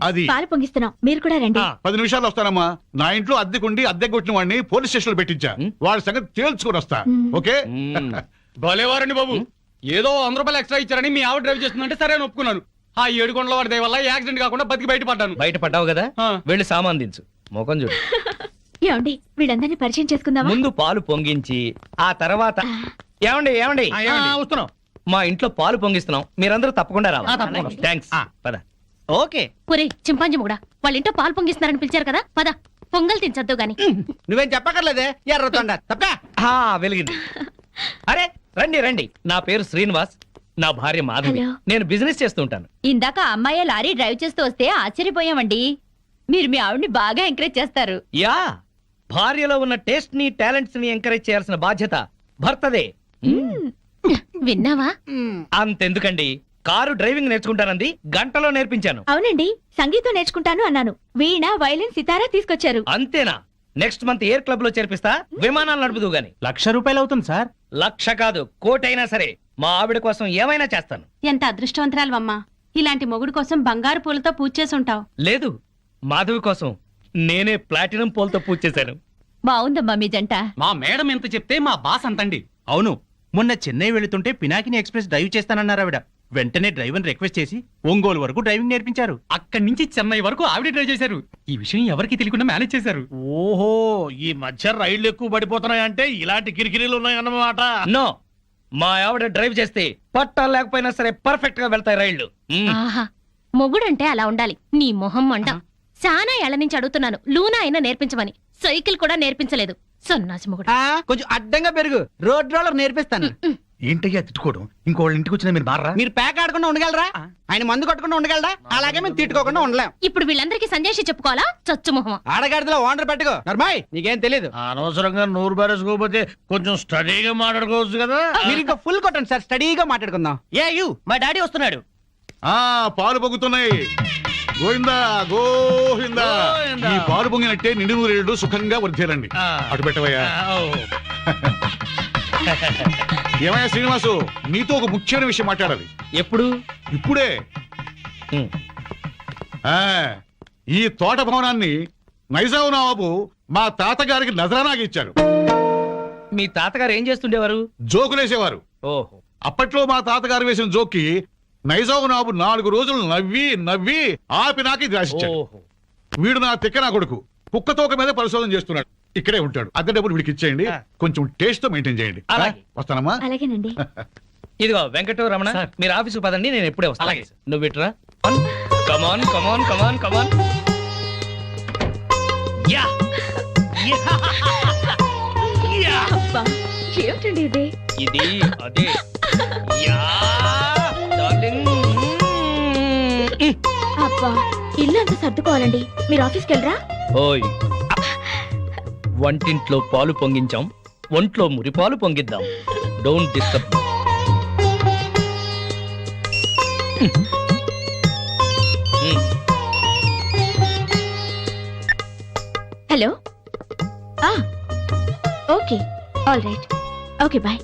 అది పాలు పొంగిస్తున్నాం, మీరు కూడా రండి. 10 నిమిషాలు వస్తానమ్మా. నా ఇంట్లో అద్దెకుండి అద్దె కొట్టిన వాడిని పోలీస్ స్టేషన్ లో పెట్టించా. వాడి సంగతి తేల్చుకొని వస్తా. ఓకే? భలేవారండి బాబు. ఏదో 100 రూపాయలు ఎక్స్ట్రా ఇచ్చారని మీ ఆవిడ డ్రైవ్ చేస్తుందంటే సరే అని ఒప్పుకున్నాను. ఆ 7 కొండల వాడి దయ వల్ల యాక్సిడెంట్ కాకుండా బతికి బయటపడ్డాను. బయటపడ్డావు కదా, వెళ్ళి సామాన్ దించు. ముఖం చూడు. ఏమండి, వీళ్ళందరినీ పరిచయం చేసుకుందామా? ముందు పాలు పొంగించి ఆ తర్వాత ఏమండి ఏమండి వస్తున్నాం. మా ఇంట్లో పాలు పొంగిస్తున్నాం, మీరందరూ తప్పకుండా రావాలి. థ్యాంక్స్. పద. ఓకే. ఒరే చింపాంజీ కూడా వాళ్ళ ఇంట్లో పాలు పొంగిస్తున్నారని పిలిచారు కదా, పద పొంగల్ తినచద్దు గాని. నువ్వేం చెప్పక్కర్లేదే, ఎర్రతొండ తప్ప. వెలిగింది. అరే రండి రండి, నా పేరు శ్రీనివాస్, నా భార్య మాధవి. హలో. నేను బిజినెస్ చేస్తూ ఉంటాను. ఇందాక అమ్మాయి లారీ డ్రైవ్ చేస్తూ వస్తే ఆశ్చర్యపోయామండి. మీరు మీ ఆవిడ్ని బాగా ఎంకరేజ్ చేస్తారు. యా, భార్యలో ఉన్న టేస్ట్ ని టాలెంట్స్ ని ఎంకరేజ్ చేయాల్సిన బాధ్యత భర్తదే. విన్నావా? అంతెందుకండి, కారు డ్రైవింగ్ నేర్చుకుంటానంది, గంటలో నేర్పించాను. అవునండి, సంగీతం నేర్చుకుంటాను అన్నాను. వీణ, వైలిన్, సితారా తీసుకొచ్చారు. అంతేనా? నెక్స్ట్ మంత్ ఎయిర్ క్లబ్ లో చేర్పిస్తా, విమానాలు నడుపుదు గాని. ₹1,00,000 అవుతుంది సార్. 1,00,000 కాదు, 1,00,000 అయినా సరే మా ఆవిడ కోసం ఏమైనా చేస్తాను. ఎంత అదృష్టవంతరాలమ్మా, ఇలాంటి మొగుడు కోసం బంగారు పూలతో పూజ చేసి ఉంటావు. లేదు, మాధవి కోసం నేనే ప్లాటినం పూలతో పూజ చేశాను. బాగుందమ్మా మీ జంట. మా మేడం ఎంత చెప్తే మా బాస్ అంతండి. అవును, మొన్న చెన్నై వెళుతుంటే పినాకిని ఎక్స్ప్రెస్ డ్రైవ్ చేస్తానన్నారు ఆవిడ. వెంటనే డ్రైవర్ రిక్వెస్ట్ చేసి ఒంగోలు వరకు డ్రైవింగ్ నేర్పించారు. అక్కడి నుంచి చెన్నై వరకు ఆవిడ డ్రైవ్ చేశారు. ఈ విషయం ఎవరికి తెలియకుండా మేనేజ్ చేశారు. ఓహో, ఈ మధ్య రైళ్లు ఎక్కువ పడిపోతున్నాయంటే ఇలాంటి కిరికిరీలు ఉన్నాయన్నమాట. నో, మా ఆవిడ డ్రైవ్ చేస్తే పట్టాలు లేకపోయినా సరే పర్ఫెక్ట్ గా వెళ్తాయి రైళ్లు. ఆహా, మొగుడంటే అలా ఉండాలి. నీ మొహం మంట. చాలా ఏళ్ల నుంచి అడుగుతున్నాను, లూనా అయినా నేర్పించమని. సైకిల్ కూడా నేర్పించలేదు. సన్నాసి మొగుడు. కొంచెం అడ్డంగా పెరుగు, రోడ్ రోలర్ నేర్పిస్తాను. ఏంటయ్యా తిట్టుకోవడం? ఇంకోళ్ళ ఇంటికి వచ్చినా మీరు మారా? మీరు ప్యాక్ ఆడకుండా ఉండగలరా? ఆయన మందు కొట్టకుండా ఉండగలరా? అలాగే మేము తిట్టుకోకుండా ఉండలేం. ఇప్పుడు వీళ్ళందరికీ సంజయ్ చెప్పుకోవాలా? చచ్చు మొహం. ఆడగాడిలో ఓనర్ పెట్టుకో. నర్మాయ్, నీకేం తెలీదు. అనవసరంగా నోరు బారేసుకోకపోతే కొంచెం స్టడీగా మాట్లాడుకోవచ్చు కదా. మీరు ఇంకా ఫుల్ కొట్టండి సార్, స్టడీగా మాట్లాడుకుందాం. మా డాడీ వస్తున్నాడు. పాలు పొంగుతున్నాయి. గోవిందా గోవిందా. ఈ పాలు పొంగినట్టే నిండు నూరేళ్లు సుఖంగా వర్ధేలండి. అటు పెట్టవయ్యా. ఏమయ్యా శ్రీనివాసు, నీతో ఒక ముఖ్యమైన విషయం మాట్లాడాలి. ఎప్పుడు? ఇప్పుడే. ఈ తోట భవనాన్ని నైజాం నవాబు మా తాతగారికి నజరానాగా ఇచ్చారు. మీ తాతగారు ఏం చేస్తుండేవారు? జోకులేసేవారు. ఓహో. అప్పట్లో మా తాతగారు వేసిన జోక్కి నైజాం నవాబు 4 రోజులు నవ్వి నవ్వి ఆపి నాకు ఇది రాసిచ్చాడు. వీడు నా తిక్క నా కొడుకు కుక్క తోక మీద పరిశోధన చేస్తున్నాడు. ఇక్కడే ఉంటాడు. అద్దె డబ్బులు వీడికి ఇచ్చేయండి, కొంచెం టేస్ట్ తో మెయింటైన్ చేయండి. వస్తానమ్మా. అలాగేనండి. ఇదిగో వెంకట రమణ, మీరు ఆఫీసు పదండి, నేను ఎప్పుడే వస్తాను. నువ్వు ఇట్రా. కమాన్ కమాన్ కమాన్ కమాన్. యా ఏమిటండి ఇది? ఇది అదే. Yeah darling. అబ్బా, ఇల్లు అంతా సర్దుకోవాలండి. మీరు ఆఫీస్కి వెళ్ళరా? ఓయ్, వంటింట్లో పాలు పొంగించాం, ఒంట్లో మురిపాలు పొంగిద్దాం. Don't disturb. Hello okay all right okay bye